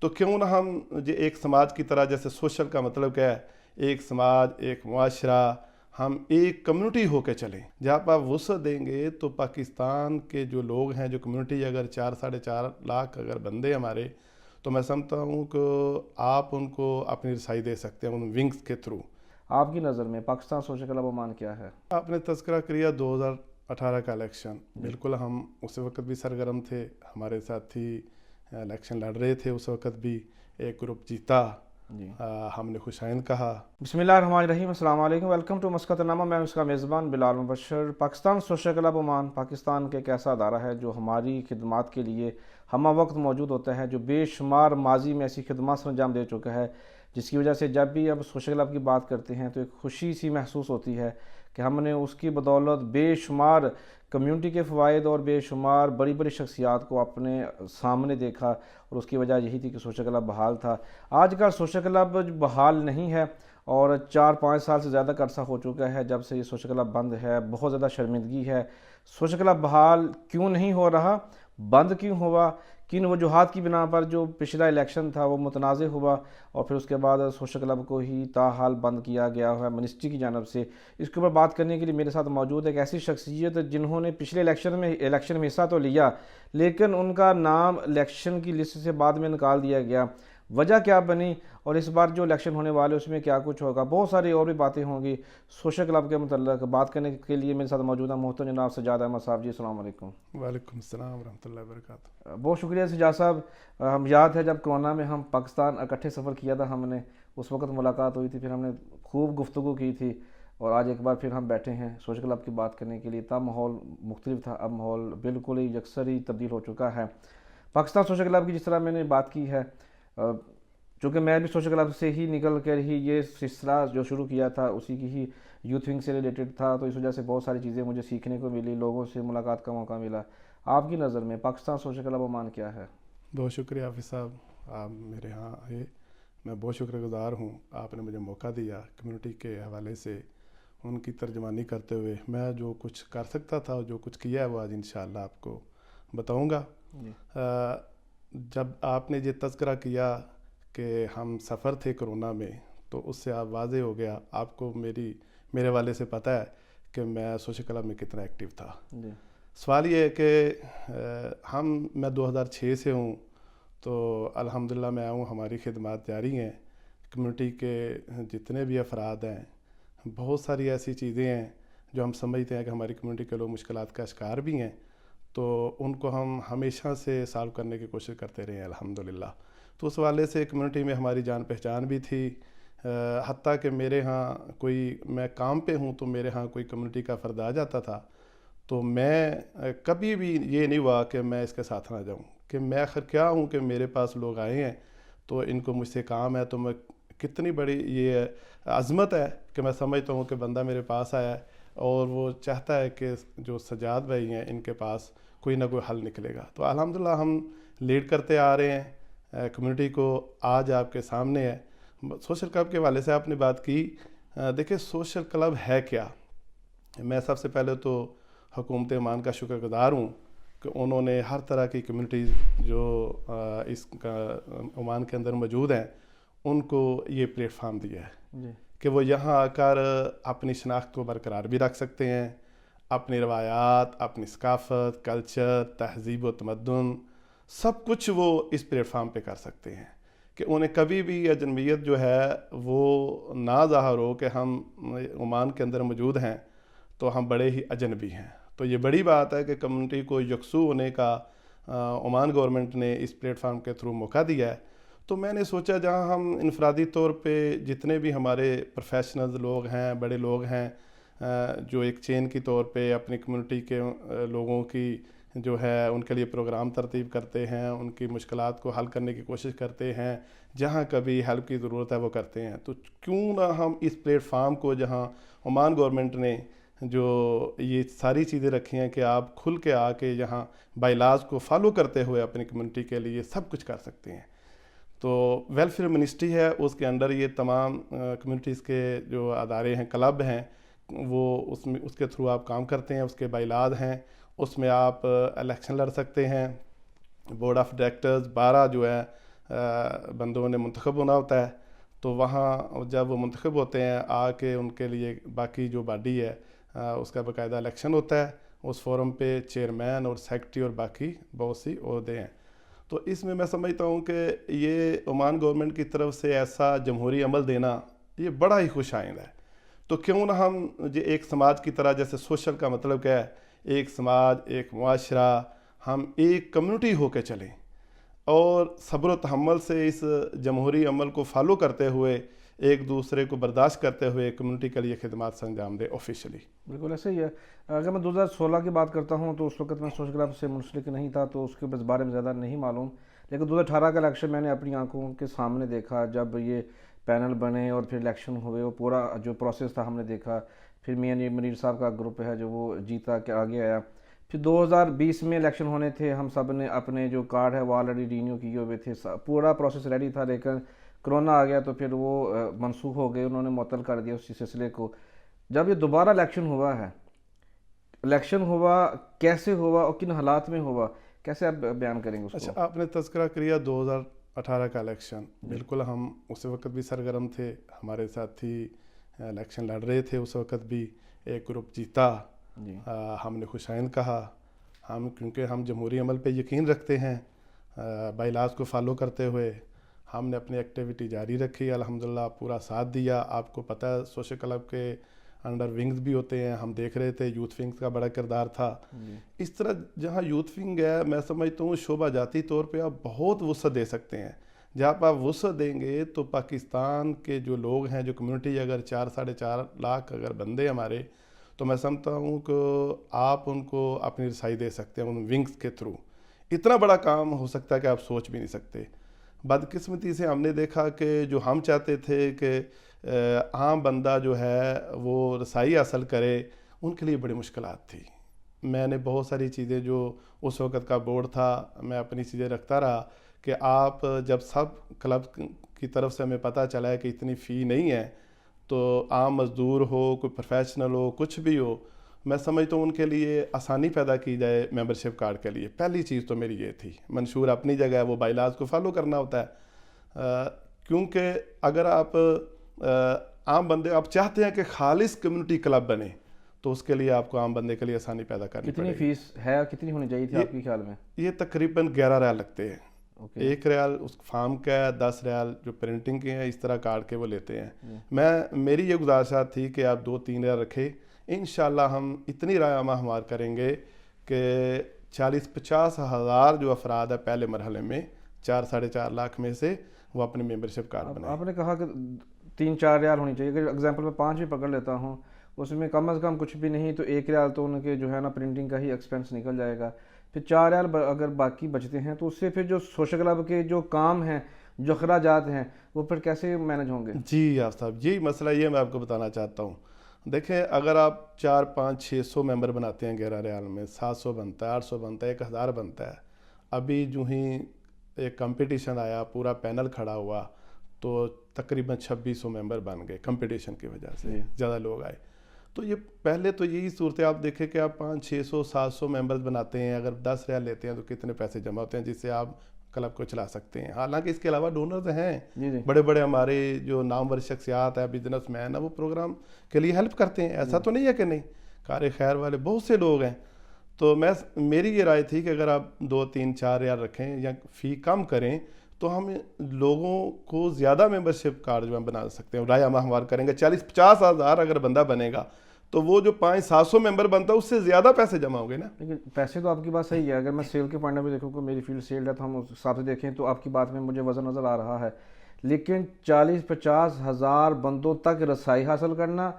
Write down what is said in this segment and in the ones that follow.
تو کیوں نہ ہم ایک سماج کی طرح، جیسے سوشل کا مطلب کیا ہے، ایک سماج، ایک معاشرہ، ہم ایک کمیونٹی ہو کے چلیں. جب آپ وسعت دیں گے تو پاکستان کے جو لوگ ہیں، جو کمیونٹی، اگر 4-4.5 لاکھ اگر بندے ہمارے، تو میں سمجھتا ہوں کہ آپ ان کو اپنی رسائی دے سکتے ہیں ان ونگز کے تھرو. آپ کی نظر میں پاکستان سوشل کلب عمان کیا ہے؟ آپ نے تذکرہ کیا 2018 کا الیکشن. بالکل ہم اس وقت بھی سرگرم تھے، ہمارے ساتھی الیکشن لڑ رہے تھے اس وقت بھی. ایک گروپ جیتا، جی. ہم نے خوش آئند کہا. بسم اللہ الرحمن الرحیم. السلام علیکم. ویلکم ٹو مسقط نامہ. میں اس کا میزبان Bilal Mubashar. Pakistan social club Oman Pakistan کے ایک ایسا ادارہ ہے جو ہماری خدمات کے لیے ہمہ وقت موجود ہوتا ہے، جو بے شمار ماضی میں ایسی خدمات سر انجام دے چکا ہے، جس کی وجہ سے جب بھی اب سوشل کلب کی بات کرتے ہیں تو ایک خوشی سی محسوس ہوتی ہے کہ ہم نے اس کی بدولت بے شمار کمیونٹی کے فوائد اور بے شمار بڑی بڑی شخصیات کو اپنے سامنے دیکھا، اور اس کی وجہ یہی تھی کہ سوشل کلب بحال تھا. آج کل سوشل کلب بحال نہیں ہے، اور 4-5 سال سے زیادہ کا عرصہ ہو چکا ہے جب سے یہ سوشل کلب بند ہے. بہت زیادہ شرمندگی ہے. سوشل کلب بحال کیوں نہیں ہو رہا، بند کیوں ہوا، کن وجوہات کی بنا پر جو پچھلا الیکشن تھا وہ متنازع ہوا، اور پھر اس کے بعد سوشل کلب کو ہی تاحال بند کیا گیا ہے منسٹری کی جانب سے. اس کے اوپر بات کرنے کے لیے میرے ساتھ موجود ہے ایک ایسی شخصیت جنہوں نے پچھلے الیکشن میں حصہ تو لیا، لیکن ان کا نام الیکشن کی لسٹ سے بعد میں نکال دیا گیا. وجہ کیا بنی، اور اس بار جو الیکشن ہونے والے اس میں کیا کچھ ہوگا، بہت ساری اور بھی باتیں ہوں گی سوشل کلب کے متعلق. بات کرنے کے لیے میرے ساتھ موجود ہیں محترم جناب سجاد احمد صاحب. جی السلام علیکم. وعلیکم السلام ورحمۃ اللہ وبرکاتہ. بہت شکریہ سجاد صاحب. ہم یاد ہے جب کورونا میں ہم پاکستان اکٹھے سفر کیا تھا، ہم نے اس وقت ملاقات ہوئی تھی، پھر ہم نے خوب گفتگو کی تھی، اور آج ایک بار پھر ہم بیٹھے ہیں سوشل کلب کی بات کرنے کے لیے. تب ماحول مختلف تھا، اب ماحول بالکل ہی یکسر تبدیل ہو چکا ہے. پاکستان سوشل کلب کی جس طرح میں نے بات کی ہے، چونکہ میں بھی سوشل کلب سے ہی نکل کر ہی یہ سلسلہ جو شروع کیا تھا اسی کی ہی یوتھ ونگ سے ریلیٹڈ تھا، تو اس وجہ سے بہت ساری چیزیں مجھے سیکھنے کو ملی، لوگوں سے ملاقات کا موقع ملا. آپ کی نظر میں پاکستان سوشل کلب عمان کیا ہے؟ بہت شکریہ حافظ صاحب، آپ میرے ہاں آئے. میں بہت شکر گزار ہوں، آپ نے مجھے موقع دیا کمیونٹی کے حوالے سے ان کی ترجمانی کرتے ہوئے. میں جو کچھ کر سکتا تھا، جو کچھ کیا ہے، وہ آج انشاءاللہ آپ کو بتاؤں گا. جب آپ نے یہ تذکرہ کیا کہ ہم سفر تھے کرونا میں، تو اس سے آپ واضح ہو گیا، آپ کو میرے والے سے پتہ ہے کہ میں سوشل کلب میں کتنا ایکٹیو تھا. سوال یہ ہے کہ میں 2006 سے ہوں، تو الحمدللہ میں آیا ہوں، ہماری خدمات جاری ہیں. کمیونٹی کے جتنے بھی افراد ہیں، بہت ساری ایسی چیزیں ہیں جو ہم سمجھتے ہیں کہ ہماری کمیونٹی کے لوگ مشکلات کا شکار بھی ہیں، تو ان کو ہم ہمیشہ سے سالو کرنے کی کوشش کرتے رہے ہیں الحمدللہ. تو اس والے سے کمیونٹی میں ہماری جان پہچان بھی تھی. حتیٰ کہ میرے ہاں میں کام پہ ہوں تو میرے ہاں کوئی کمیونٹی کا فرد آ جاتا تھا، تو میں کبھی بھی یہ نہیں ہوا کہ میں اس کے ساتھ نہ جاؤں، کہ میں آخر کیا ہوں کہ میرے پاس لوگ آئے ہیں تو ان کو مجھ سے کام ہے. تو میں کتنی بڑی یہ عظمت ہے کہ میں سمجھتا ہوں کہ بندہ میرے پاس آیا ہے اور وہ چاہتا ہے کہ جو سجاد بھائی ہیں ان کے پاس کوئی نہ کوئی حل نکلے گا. تو الحمدللہ ہم لیڈ کرتے آ رہے ہیں کمیونٹی کو. آج آپ کے سامنے ہے. سوشل کلب کے حوالے سے آپ نے بات کی. دیکھیں سوشل کلب ہے کیا. میں سب سے پہلے تو حکومت عمان کا شکر گزار ہوں کہ انہوں نے ہر طرح کی کمیونٹیز جو اس عمان کے اندر موجود ہیں ان کو یہ پلیٹ فارم دیا ہے کہ وہ یہاں آ کر اپنی شناخت کو برقرار بھی رکھ سکتے ہیں، اپنی روایات، اپنی ثقافت، کلچر، تہذیب و تمدن، سب کچھ وہ اس پلیٹ فارم پہ کر سکتے ہیں، کہ انہیں کبھی بھی اجنبیت جو ہے وہ نہ ظاہر ہو کہ ہم عمان کے اندر موجود ہیں تو ہم بڑے ہی اجنبی ہیں. تو یہ بڑی بات ہے کہ کمیونٹی کو یکسو ہونے کا عمان گورنمنٹ نے اس پلیٹ فارم کے تھرو موقع دیا ہے. تو میں نے سوچا جہاں ہم انفرادی طور پہ جتنے بھی ہمارے پروفیشنلز لوگ ہیں، بڑے لوگ ہیں، جو ایک چین کی طور پہ اپنی کمیونٹی کے لوگوں کی جو ہے ان کے لیے پروگرام ترتیب کرتے ہیں، ان کی مشکلات کو حل کرنے کی کوشش کرتے ہیں، جہاں کبھی ہیلپ کی ضرورت ہے وہ کرتے ہیں، تو کیوں نہ ہم اس پلیٹ فارم کو جہاں عمان گورنمنٹ نے جو یہ ساری چیزیں رکھی ہیں کہ آپ کھل کے آ کے یہاں بائی لاز کو فالو کرتے ہوئے اپنی کمیونٹی کے لیے سب کچھ کر سکتے ہیں. تو ویلفیئر منسٹری ہے، اس کے انڈر یہ تمام کمیونٹیز کے جو ادارے ہیں، کلب ہیں، وہ اس کے تھرو آپ کام کرتے ہیں. اس کے بائی لاز ہیں، اس میں آپ الیکشن لڑ سکتے ہیں. بورڈ آف ڈائریکٹرز 12 جو ہے بندوں نے منتخب ہونا ہوتا ہے، تو وہاں جب وہ منتخب ہوتے ہیں آ کے ان کے لیے باقی جو باڈی ہے اس کا باقاعدہ الیکشن ہوتا ہے، اس فورم پہ چیئرمین اور سیکرٹری اور باقی بہت سی عہدے ہیں۔ تو اس میں سمجھتا ہوں کہ یہ عمان گورنمنٹ کی طرف سے ایسا جمہوری عمل دینا یہ بڑا ہی خوش آئند ہے۔ تو کیوں نہ ہم ایک سماج کی طرح، جیسے سوشل کا مطلب کیا ہے، ایک سماج، ایک معاشرہ، ہم ایک کمیونٹی ہو کے چلیں اور صبر و تحمل سے اس جمہوری عمل کو فالو کرتے ہوئے، ایک دوسرے کو برداشت کرتے ہوئے کمیونٹی کے لیے خدمات سے انجام دے آفیشلی۔ بالکل ایسے ہی ہے۔ اگر میں 2016 کی بات کرتا ہوں تو اس وقت میں سوشل کلب سے منسلک نہیں تھا، تو اس کے بارے میں زیادہ نہیں معلوم، لیکن 2018 کا الیکشن میں نے اپنی آنکھوں کے سامنے دیکھا، جب یہ پینل بنے اور پھر الیکشن ہوئے، وہ پورا جو پروسیس تھا ہم نے دیکھا۔ پھر میاں منیر صاحب کا گروپ ہے جو وہ جیتا کہ آگے آیا۔ پھر 2020 میں الیکشن ہونے تھے، ہم سب نے اپنے جو کارڈ ہے وہ آلریڈی رینیو کیے ہوئے تھے، پورا پروسیس ریڈی تھا، لیکن کرونا آ گیا تو پھر وہ منسوخ ہو گئے، انہوں نے معطل کر دیا اس سلسلے کو۔ جب یہ دوبارہ الیکشن ہوا کیسے ہوا اور کن حالات میں ہوا، کیسے آپ بیان کریں گے اس کو؟ اچھا، آپ نے تذکرہ کیا 2018 کا الیکشن، بالکل ہم اس وقت بھی سرگرم تھے، ہمارے ساتھی الیکشن لڑ رہے تھے اس وقت بھی، ایک گروپ جیتا، ہم نے خوش آئند کہا، کیونکہ ہم جمہوری عمل پہ یقین رکھتے ہیں، بائی لاز کو فالو کرتے ہوئے ہم نے اپنی ایکٹیویٹی جاری رکھی، الحمدللہ پورا ساتھ دیا۔ آپ کو پتہ ہے سوشل کلب کے انڈر ونگز بھی ہوتے ہیں، ہم دیکھ رہے تھے یوتھ ونگز کا بڑا کردار تھا۔ اس طرح جہاں یوتھ ونگ ہے، میں سمجھتا ہوں شعبہ جاتی طور پہ آپ بہت وسعت دے سکتے ہیں۔ جہاں پہ آپ وسعت دیں گے تو پاکستان کے جو لوگ ہیں، جو کمیونٹی، اگر 4-4.5 لاکھ اگر بندے ہمارے، تو میں سمجھتا ہوں کہ آپ ان کو اپنی رسائی دے سکتے ہیں ان ونگز کے تھرو۔ اتنا بڑا کام ہو سکتا ہے کہ آپ سوچ بھی نہیں سکتے۔ بدقسمتی سے ہم نے دیکھا کہ جو ہم چاہتے تھے کہ عام بندہ جو ہے وہ رسائی حاصل کرے، ان کے لیے بڑی مشکلات تھی۔ میں نے بہت ساری چیزیں، جو اس وقت کا بورڈ تھا، میں اپنی چیزیں رکھتا رہا کہ آپ جب سب کلب کی طرف سے ہمیں پتہ چلا ہے کہ اتنی فی نہیں ہے، تو عام مزدور ہو، کوئی پروفیشنل ہو، کچھ بھی ہو، میں سمجھتا ہوں ان کے لیے آسانی پیدا کی جائے ممبرشپ کارڈ کے لیے۔ پہلی چیز تو میری یہ تھی۔ منشور اپنی جگہ ہے، وہ بائی لاز کو فالو کرنا ہوتا ہے، کیونکہ اگر آپ عام بندے آپ چاہتے ہیں کہ خالص کمیونٹی کلب بنے، تو اس کے لیے آپ کو عام بندے کے لیے آسانی پیدا کرنی پڑے گی۔ کتنی فیس ہے، کتنی ہونی چاہیے تھی آپ کے خیال میں؟ یہ تقریباً 11 ریال لگتے ہیں۔ 1 ریال اس فارم کا ہے، 10 ریال جو پرنٹنگ کے ہیں، اس طرح کارڈ کے وہ لیتے ہیں۔ میری یہ گزارشات تھی کہ آپ 2-3 ریال رکھیں، انشاءاللہ ہم اتنی رائے عامہ ہمار کریں گے کہ 40-50 ہزار جو افراد ہے پہلے مرحلے میں، 4-4.5 لاکھ میں سے، وہ اپنی ممبرشپ کارڈ بنائیں۔ آپ نے کہا کہ 3-4 ریال ہونی چاہیے، اگر ایگزامپل میں 5 بھی پکڑ لیتا ہوں، اس میں کم از کم کچھ بھی نہیں تو 1 ریال تو ان کے جو ہے نا پرنٹنگ کا ہی ایکسپینس نکل جائے گا۔ پھر 4 ریال اگر باقی بچتے ہیں تو اس سے پھر جو سوشل کلب کے جو کام ہیں، جو اخراجات ہیں، وہ پھر کیسے مینج ہوں گے؟ جی آپ صاحب، یہی مسئلہ یہ میں آپ کو بتانا چاہتا ہوں۔ دیکھیں، اگر آپ 400-500-600 ممبر بناتے ہیں 11 ریال میں، 700 بنتا ہے، 800 بنتا ہے، 1000 بنتا ہے۔ ابھی جو ہی ایک کمپٹیشن آیا، پورا پینل کھڑا ہوا، تو تقریباً 2600 ممبر بن گئے کمپٹیشن کی وجہ سے، زیادہ لوگ آئے۔ تو یہ پہلے تو یہی صورت آپ دیکھیں کہ آپ 500-600-700 ممبرز بناتے ہیں، اگر 10 ریال لیتے ہیں تو کتنے پیسے جمع ہوتے ہیں جس سے آپ کلب کو چلا سکتے ہیں۔ حالانکہ اس کے علاوہ ڈونرز ہیں، بڑے بڑے ہمارے جو نامور شخصیات ہیں، بزنس مین ہیں، وہ پروگرام کے لیے ہیلپ کرتے ہیں، ایسا تو نہیں ہے کہ نہیں، کار خیر والے بہت سے لوگ ہیں۔ تو میری یہ رائے تھی کہ اگر آپ 2-3-4 ریال رکھیں یا فی کم کریں تو ہم لوگوں کو زیادہ ممبرشپ کارڈ جو ہم بنا سکتے ہیں، رائے ہم ہموار کریں گے۔ 40-50 ہزار اگر بندہ بنے گا تو وہ جو 500-700 ممبر بنتا ہے اس سے زیادہ پیسے جمع ہوں گے نا۔ لیکن پیسے تو آپ کی بات صحیح ہے، اگر میں سیل کے پوائنٹ میں دیکھوں کہ میری فیلڈ سیل ہے تو ہم اس حساب سے دیکھیں تو آپ کی بات میں مجھے وزن نظر آ رہا ہے، لیکن 40-50 ہزار بندوں تک رسائی حاصل کرنا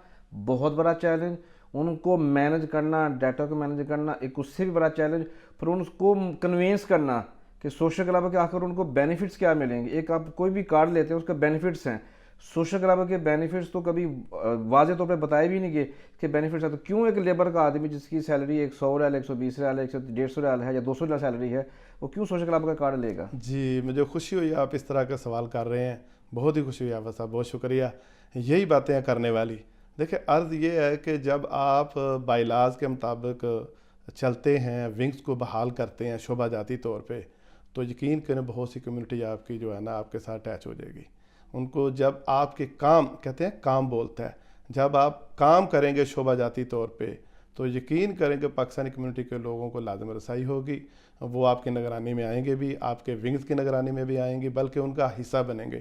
بہت بڑا چیلنج، ان کو مینج کرنا، ڈیٹا کو مینج کرنا ایک اس سے بھی بڑا چیلنج، پھر ان کو کنوینس کرنا کہ سوشل کلب کے آخر ان کو بینیفٹس کیا ملیں گے۔ ایک آپ کوئی بھی کارڈ لیتے ہیں اس کا بینیفٹس ہیں، سوشل کلب کے بینیفٹس تو کبھی واضح طور پہ بتائے بھی نہیں گئے کہ بینیفٹس ہے۔ تو کیوں ایک لیبر کا آدمی جس کی سیلری 100 ریال، 120 ریال، 150 ریال ہے یا 200 ریال سیلری ہے، وہ کیوں سوشل کلب کا کارڈ لے گا؟ جی، مجھے خوشی ہوئی آپ اس طرح کا سوال کر رہے ہیں، بہت ہی خوشی ہوئی آپ صاحب، بہت شکریہ۔ یہی باتیں ہیں کرنے والی۔ دیکھیں، عرض یہ ہے کہ جب آپ بائی لاز کے مطابق چلتے ہیں، ونگز کو بحال کرتے ہیں شعبہ جاتی طور پہ، تو یقین کریں بہت سی کمیونٹی آپ کی جو ہے نا آپ کے ساتھ اٹیچ ہو جائے گی. ان کو جب آپ کے کام کہتے ہیں کام بولتا ہے, جب آپ کام کریں گے شعبہ جاتی طور پہ تو یقین کریں کہ پاکستانی کمیونٹی کے لوگوں کو لازم رسائی ہوگی. وہ آپ کی نگرانی میں آئیں گے بھی, آپ کے ونگز کی نگرانی میں بھی آئیں گے, بلکہ ان کا حصہ بنیں گے.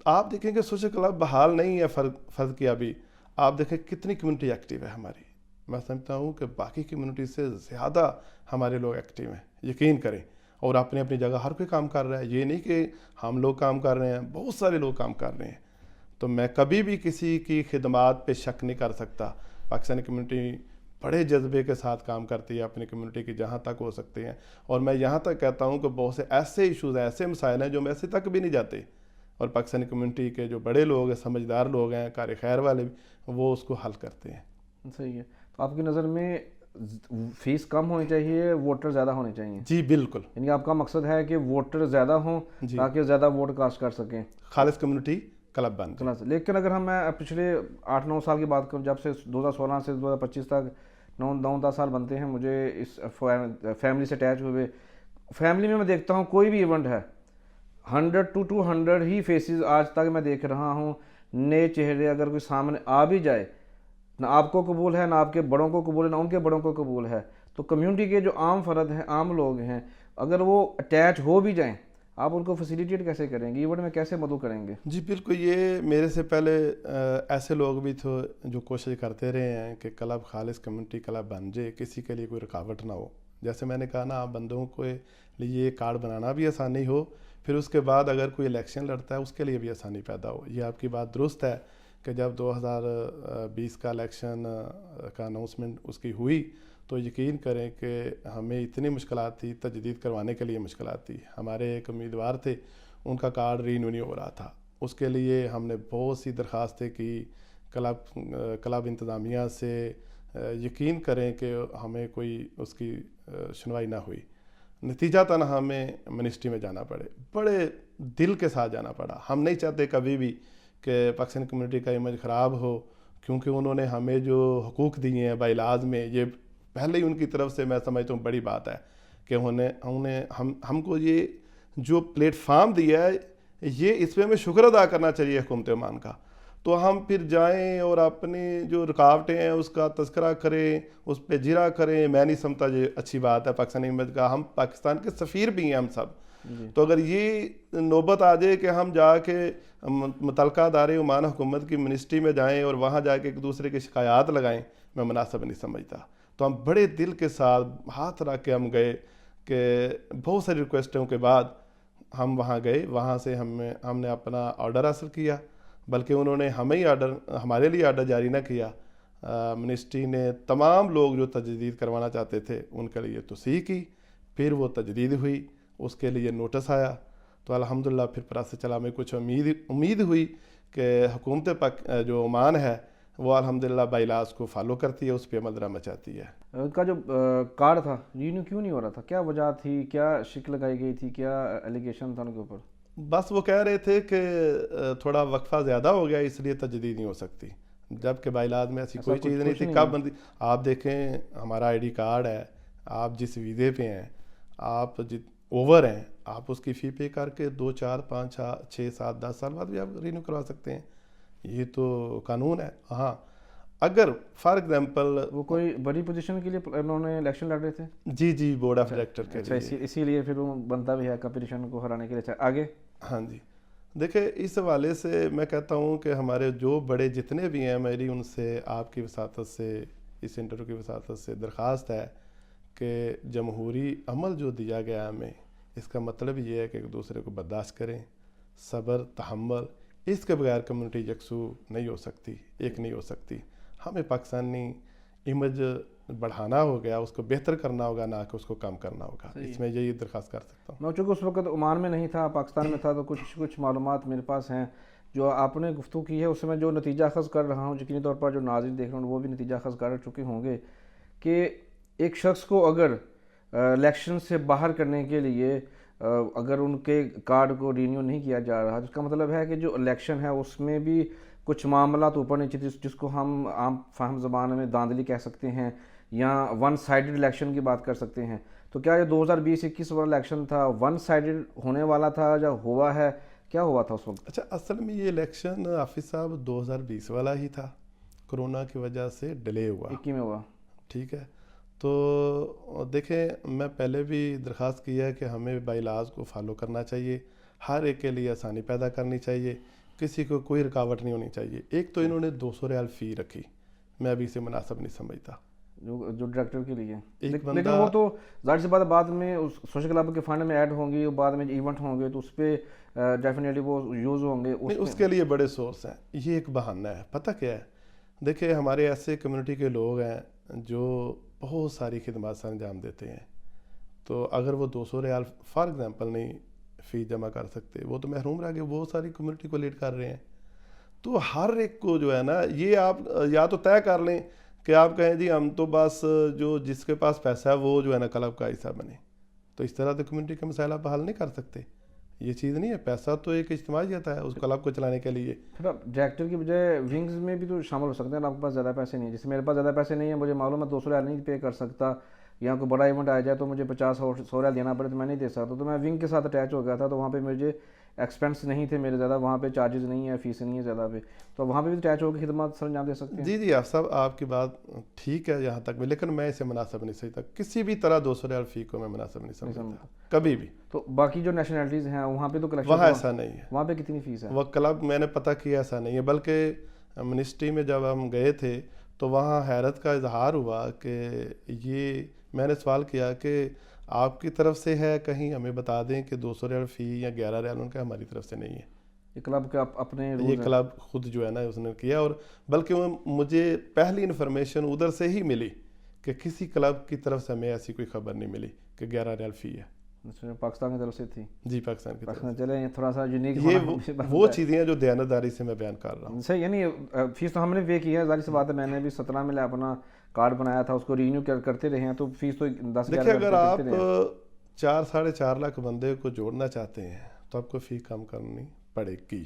آپ دیکھیں کہ سوشل کلب بحال نہیں ہے فرض کیا بھی, آپ دیکھیں کتنی کمیونٹی ایکٹیو ہے ہماری. میں سمجھتا ہوں کہ باقی کمیونٹی سے زیادہ ہمارے لوگ ایکٹیو ہیں, یقین کریں, اور اپنی اپنی جگہ ہر کوئی کام کر رہا ہے. یہ نہیں کہ ہم لوگ کام کر رہے ہیں, بہت سارے لوگ کام کر رہے ہیں. تو میں کبھی بھی کسی کی خدمات پہ شک نہیں کر سکتا. پاکستانی کمیونٹی بڑے جذبے کے ساتھ کام کرتی ہے اپنی کمیونٹی کی جہاں تک ہو سکتے ہیں. اور میں یہاں تک کہتا ہوں کہ بہت سے ایسے ایشوز ہیں, ایسے مسائل ہیں جو میسے تک بھی نہیں جاتے, اور پاکستانی کمیونٹی کے جو بڑے لوگ ہیں, سمجھدار لوگ ہیں, کار خیر والے, وہ اس کو حل کرتے ہیں. صحیح ہے. تو آپ کی نظر میں فیس کم ہونی چاہیے, ووٹر زیادہ ہونے چاہیے؟ جی بالکل. یعنی آپ کا مقصد ہے کہ ووٹر زیادہ ہوں تاکہ زیادہ ووٹ کاسٹ کر سکیں, خالص کمیونٹی کلب بن جائے. لیکن اگر میں پچھلے 8-9 سال کی بات کروں, جب سے 2016 سے 2025 تک 9-10 سال بنتے ہیں مجھے اس فیملی سے اٹیچ ہوئے, فیملی میں دیکھتا ہوں کوئی بھی ایونٹ ہے 100 to 200 ہی فیسز آج تک میں دیکھ رہا ہوں. نئے چہرے اگر کوئی سامنے آ بھی جائے, نہ آپ کو قبول ہے, نہ آپ کے بڑوں کو قبول ہے, نہ ان کے بڑوں کو قبول ہے. تو کمیونٹی کے جو عام فرد ہیں, عام لوگ ہیں, اگر وہ اٹیچ ہو بھی جائیں, آپ ان کو فیسیلیٹیٹ کیسے کریں گے, ایونٹ میں کیسے مدعو کریں گے؟ جی بالکل. یہ میرے سے پہلے ایسے لوگ بھی تھے جو کوشش کرتے رہے ہیں کہ کلب خالص کمیونٹی کلب بن جائے, کسی کے لیے کوئی رکاوٹ نہ ہو. جیسے میں نے کہا نا, آپ بندوں کے لیے کارڈ بنانا بھی آسانی ہو, پھر اس کے بعد اگر کوئی الیکشن لڑتا ہے اس کے لیے بھی آسانی پیدا ہو. یہ آپ کی بات درست ہے کہ جب 2020 کا الیکشن کا اناؤنسمنٹ اس کی ہوئی تو یقین کریں کہ ہمیں اتنی مشکلات تھی, تجدید کروانے کے لیے مشکلات تھی. ہمارے ایک امیدوار تھے, ان کا کارڈ رینیو نہیں ہو رہا تھا. اس کے لیے ہم نے بہت سی درخواستیں کی کلب انتظامیہ سے. یقین کریں کہ ہمیں کوئی اس کی سنوائی نہ ہوئی. نتیجہ تن ہمیں منسٹری میں جانا پڑے, بڑے دل کے ساتھ جانا پڑا. ہم نہیں چاہتے کبھی بھی کہ پاکستانی کمیونٹی کا امیج خراب ہو, کیونکہ انہوں نے ہمیں جو حقوق دیے ہیں بائی لاز میں, یہ پہلے ہی ان کی طرف سے میں سمجھتا ہوں بڑی بات ہے کہ ہم کو یہ جو پلیٹ فارم دیا ہے, یہ اس پہ ہمیں شکر ادا کرنا چاہیے حکومت عمان کا. تو ہم پھر جائیں اور اپنی جو رکاوٹیں ہیں اس کا تذکرہ کریں, اس پہ جرا کریں, میں نہیں سمجھتا یہ اچھی بات ہے پاکستانی امیج کا. ہم پاکستان کے سفیر بھی ہیں ہم سب. تو اگر یہ نوبت آ جائے کہ ہم جا کے متعلقہ ادارے عمان حکومت کی منسٹری میں جائیں اور وہاں جا کے ایک دوسرے کی شکایات لگائیں, میں مناسب نہیں سمجھتا. تو ہم بڑے دل کے ساتھ ہاتھ رکھ کے ہم گئے کہ بہت ساری ریکویسٹوں کے بعد ہم وہاں گئے. وہاں سے ہم نے اپنا آرڈر حاصل کیا, بلکہ انہوں نے ہمارے لیے آرڈر جاری نہ کیا. منسٹری نے تمام لوگ جو تجدید کروانا چاہتے تھے ان کے لیے توسیع کی, پھر وہ تجدید ہوئی, اس کے لیے نوٹس آیا. تو الحمدللہ پھر پروسیس چلا. میں کچھ امید ہوئی کہ حکومت جو عمان ہے وہ الحمدللہ بائی لاز کو فالو کرتی ہے, اس پہ عمل درآمد چاہتی ہے. ان کا جو کارڈ تھا رینیو کیوں نہیں ہو رہا تھا, کیا وجہ تھی, کیا شک لگائی گئی تھی, کیا ایلیگیشن تھا ان کے اوپر؟ بس وہ کہہ رہے تھے کہ تھوڑا وقفہ زیادہ ہو گیا اس لیے تجدید نہیں ہو سکتی, جبکہ بائی لاز میں ایسی کوئی چیز نہیں تھی. کب بندی آپ دیکھیں, ہمارا آئی ڈی کارڈ ہے, آپ جس ویزے پہ ہیں, آپ اوور ہیں, آپ اس کی فی پے کر کے 2, 4, 5, 6, 7, 10 سال بعد بھی آپ رینیو کروا سکتے ہیں. یہ تو قانون ہے. ہاں اگر فار ایگزامپل وہ کوئی بڑی پوزیشن کے لیے انہوں نے الیکشن لڑ رہے تھے. جی بورڈ آف ڈائریکٹر کے لیے, اسی لیے پھر وہ بنتا بھی ہے کمپٹیشن کو ہرانے کے لیے. آگے ہاں جی دیکھیں, اس حوالے سے میں کہتا ہوں کہ ہمارے جو بڑے جتنے بھی ہیں, میری ان سے آپ کی وساطت سے, اس انٹرویو کی وساطت سے درخواست ہے کہ جمہوری عمل جو دیا گیا ہمیں, اس کا مطلب یہ ہے کہ ایک دوسرے کو برداشت کریں, صبر, تحمل. اس کے بغیر کمیونٹی یکسو نہیں ہو سکتی, ایک نہیں ہو سکتی. ہمیں پاکستانی امیج بڑھانا ہوگا, اس کو بہتر کرنا ہوگا, نہ کہ اس کو کم کرنا ہوگا. اس میں یہی درخواست کر سکتا ہوں. میں چونکہ اس وقت عمان میں نہیں تھا, پاکستان میں تھا, تو کچھ معلومات میرے پاس ہیں جو آپ نے گفتگو کی ہے. اس سے میں جو نتیجہ اخذ کر رہا ہوں, یقینی طور پر جو ناظرین دیکھ رہے ہیں وہ بھی نتیجہ اخذ کر چکے ہوں گے کہ ایک شخص کو اگر الیکشن سے باہر کرنے کے لیے اگر ان کے کارڈ کو رینیو نہیں کیا جا رہا, تو اس کا مطلب ہے کہ جو الیکشن ہے اس میں بھی کچھ معاملات اوپر نیچے, جس کو ہم عام فہم زبان میں داندلی کہہ سکتے ہیں, یا ون سائیڈڈ الیکشن کی بات کر سکتے ہیں. تو کیا یہ 2020-21 والا الیکشن تھا ون سائیڈڈ ہونے والا تھا یا ہوا ہے، کیا ہوا تھا اس وقت؟ اچھا، اصل میں یہ الیکشن حافظ صاحب 2020 والا ہی تھا، کرونا کی وجہ سے ڈیلے ہوا، 21 میں ہوا، ٹھیک ہے. تو دیکھیں، میں پہلے بھی درخواست کیا ہے کہ ہمیں بائی لاز کو فالو کرنا چاہیے، ہر ایک کے لیے آسانی پیدا کرنی چاہیے، کسی کو کوئی رکاوٹ نہیں ہونی چاہیے. ایک تو انہوں نے 200 ریال فی رکھی، میں ابھی اسے مناسب نہیں سمجھتا جو ڈائریکٹر کے لیے. ایک لیکن وہ تو ظاہر سی بات ہے بعد میں سوشل کلب کے فنڈ میں ایڈ ہوں گی، بعد میں ایونٹ ہوں گے تو اس پہ ڈیفینیٹلی وہ یوز ہوں گے. نہیں، اس کے لیے بڑے سورس ہیں. یہ ایک بہانہ ہے. پتہ کیا ہے، دیکھیں ہمارے ایسے کمیونٹی کے لوگ ہیں جو بہت ساری خدمات سے انجام دیتے ہیں، تو اگر وہ 200 ریال فار ایگزامپل نہیں فی جمع کر سکتے، وہ تو محروم رہ گئے، وہ ساری کمیونٹی کو لیڈ کر رہے ہیں. تو ہر ایک کو جو ہے نا، یہ آپ یا تو طے کر لیں کہ آپ کہیں جی ہم تو بس جو جس کے پاس پیسہ ہے وہ جو ہے نا کلب کا حصہ بنے. تو اس طرح تو کمیونٹی کے مسائل آپ حل نہیں کر سکتے. یہ چیز نہیں ہے. پیسہ تو ایک اجتماعیت ہے اس کلب کو چلانے کے لیے. پھر آپ ڈائریکٹر کی بجائے ونگز میں بھی تو شامل ہو سکتے ہیں. آپ کے پاس زیادہ پیسے نہیں ہیں، جیسے میرے پاس زیادہ پیسے نہیں ہیں، مجھے معلوم ہے 200 ریال نہیں پے کر سکتا، یا کوئی بڑا ایونٹ آ جائے تو مجھے 50-100 ریال دینا پڑے تو میں نہیں دے سکتا. تو میں ونگ کے ساتھ اٹیچ ہو گیا تھا، تو وہاں پہ مجھے ایکسپینس نہیں تھے میرے زیادہ، وہاں پہ چارجز نہیں ہے، فیس نہیں ہے زیادہ پہ، تو وہاں پہ بھی اٹیچ ہو کے خدمات سر انجام دے سکتے ہیں. جی آپ صاحب، آپ کی بات ٹھیک ہے یہاں تک بھی، لیکن میں اسے مناسب نہیں سمجھتا. کسی بھی طرح 200 ریال فی کو میں مناسب نہیں سمجھتا کبھی بھی. تو باقی جو نیشنلٹیز ہیں وہاں پہ تو کلیکشن وہاں ایسا نہیں ہے. وہاں پہ کتنی فیس ہے؟ وہ کلب میں نے پتہ کیا ایسا نہیں ہے، بلکہ منسٹری میں جب ہم گئے تھے تو وہاں حیرت کا اظہار ہوا کہ یہ، میں نے سوال کیا کہ آپ کی طرف سے ہے کہیں، ہمیں بتا دیں کہ 200 ریال فی یا 11 ریال ان کا ہماری طرف سے نہیں ہے. یہ کلب کا اپنے یہ کلب خود جو ہے نا اس نے کیا، اور بلکہ مجھے پہلی انفارمیشن ادھر سے ہی ملی کہ کسی کلب کی طرف سے ہمیں ایسی کوئی خبر نہیں ملی کہ 11 ریال فی ہے. پاکستان کی طرف سے تھی؟ جی پاکستان کی طرف سے. چلیں تھوڑا سا یونیک، یہ وہ چیزیں ہیں جو دیانتداری سے میں بیان کر رہا ہوں. صحیح. یعنی فیس تو ہم نے پے کی ہے، ظاہر سی بات ہے. میں نے بھی 17 میں اپنا کارڈ بنایا تھا، اس کو رینیو کرتے رہے ہیں، تو فیس تو 10 دیکھیں اگر آپ 4-4.5 لاکھ بندے کو جوڑنا چاہتے ہیں تو آپ کو فی کم کرنی پڑے گی.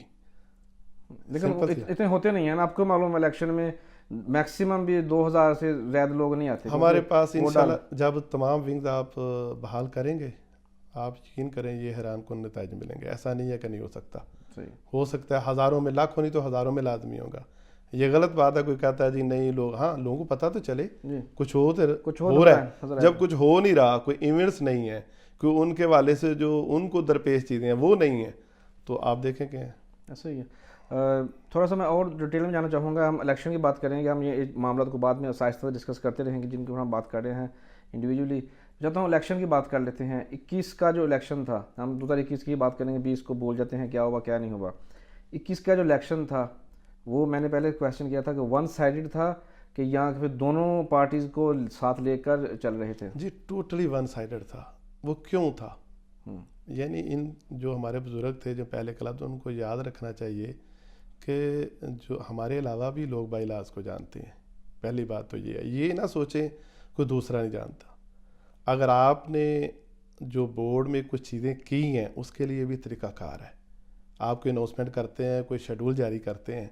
لیکن اتنے ہوتے نہیں ہیں نا، آپ کو معلوم ہے الیکشن میں میکسیمم بھی 2000 سے زیادہ لوگ نہیں آتے. ہمارے پاس انشاءاللہ جب تمام ونگز آپ بحال کریں گے، آپ یقین کریں یہ حیران کن نتائج ملیں گے. ایسا نہیں ہے کہ نہیں ہو سکتا. ہو سکتا ہے ہزاروں میں، لاکھوں نہیں تو ہزاروں میں لازمی ہوگا. یہ غلط بات ہے کوئی کہتا ہے جی نہیں لوگ، ہاں لوگوں کو پتہ تو چلے کچھ ہو رہا ہے. جب کچھ ہو نہیں رہا، کوئی ایونٹس نہیں ہے، کوئی ان کے والے سے جو ان کو درپیش چیزیں ہیں وہ نہیں ہیں، تو آپ دیکھیں کہ ایسا ہی ہے. تھوڑا سا میں اور ڈیٹیل میں جانا چاہوں گا. ہم الیکشن کی بات کریں گے، ہم یہ معاملات کو بعد میں آہستہ ڈسکس کرتے رہیں گے جن کے اوپر ہم بات کر رہے ہیں انڈیویجولی. چاہتا ہوں الیکشن کی بات کر لیتے ہیں. 21 کا جو الیکشن تھا، ہم 2021 کی بات کریں گے، 20 کو بول جاتے ہیں کیا ہوا کیا نہیں ہوا. 21 کا جو الیکشن تھا وہ میں نے پہلے کویشچن کیا تھا کہ ون سائیڈڈ تھا کہ یہاں پھر دونوں پارٹیز کو ساتھ لے کر چل رہے تھے؟ جی ٹوٹلی ون سائیڈڈ تھا. وہ کیوں تھا؟ یعنی ان جو ہمارے بزرگ تھے جو پہلے کلب، ان کو یاد رکھنا چاہیے کہ جو ہمارے علاوہ بھی لوگ بائی لاز کو جانتے ہیں. پہلی بات تو یہ ہے، یہ نہ سوچیں کوئی دوسرا نہیں جانتا. اگر آپ نے جو بورڈ میں کچھ چیزیں کی ہیں اس کے لیے بھی طریقہ کار ہے. آپ کوئی اناؤنسمنٹ کرتے ہیں، کوئی شیڈول جاری کرتے ہیں،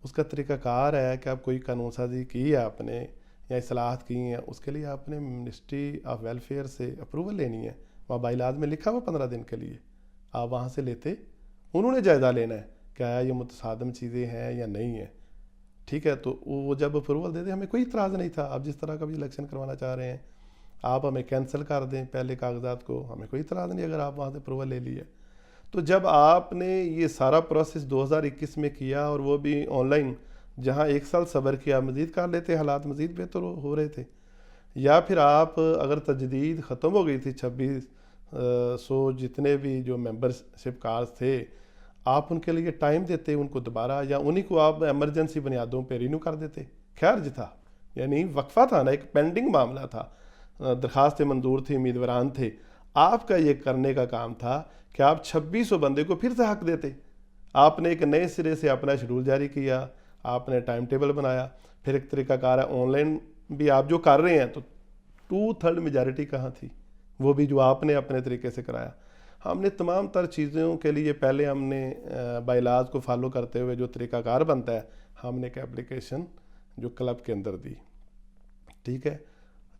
اس کا طریقہ کار ہے کہ آپ کوئی قانون سازی کی ہے آپ نے یا اصلاحات کی ہیں، اس کے لیے آپ نے منسٹری آف ویلفیئر سے اپروول لینی ہے. وہاں بائی لاز میں لکھا ہوا 15 دن کے لیے، آپ وہاں سے لیتے. انہوں نے جائزہ لینا ہے کہ آیا یہ متصادم چیزیں ہیں یا نہیں ہیں. ٹھیک ہے، تو وہ جب اپروول دے دیں، ہمیں کوئی اعتراض نہیں تھا. آپ جس طرح کا بھی الیکشن کروانا چاہ رہے ہیں آپ ہمیں کینسل کر دیں پہلے کاغذات کو، ہمیں کوئی اعتراض نہیں اگر آپ وہاں سے اپروول لے لیے. تو جب آپ نے یہ سارا پروسیس 2021 میں کیا، اور وہ بھی آن لائن، جہاں 1 سال صبر کیا، مزید کر لیتے حالات مزید بہتر ہو رہے تھے. یا پھر آپ اگر تجدید ختم ہو گئی تھی 2600 جتنے بھی جو ممبرشپ کارڈز تھے، آپ ان کے لیے ٹائم دیتے ان کو دوبارہ، یا انہی کو آپ ایمرجنسی بنیادوں پہ رینیو کر دیتے. خیرج تھا، یعنی وقفہ تھا نا، ایک پینڈنگ معاملہ تھا، درخواستیں منظور تھی، امیدواران تھے. آپ کا یہ کرنے کا کام تھا کہ آپ 2600 بندے کو پھر سے حق دیتے. آپ نے ایک نئے سرے سے اپنا شیڈول جاری کیا، آپ نے ٹائم ٹیبل بنایا. پھر ایک طریقہ کار ہے آن لائن بھی آپ جو کر رہے ہیں، تو 2/3 میجارٹی کہاں تھی؟ وہ بھی جو آپ نے اپنے طریقے سے کرایا. ہم نے تمام تر چیزوں کے لیے پہلے ہم نے بائی لاز کو فالو کرتے ہوئے جو طریقہ کار بنتا ہے، ہم نے ایک اپلیکیشن جو کلب کے اندر دی. ٹھیک ہے،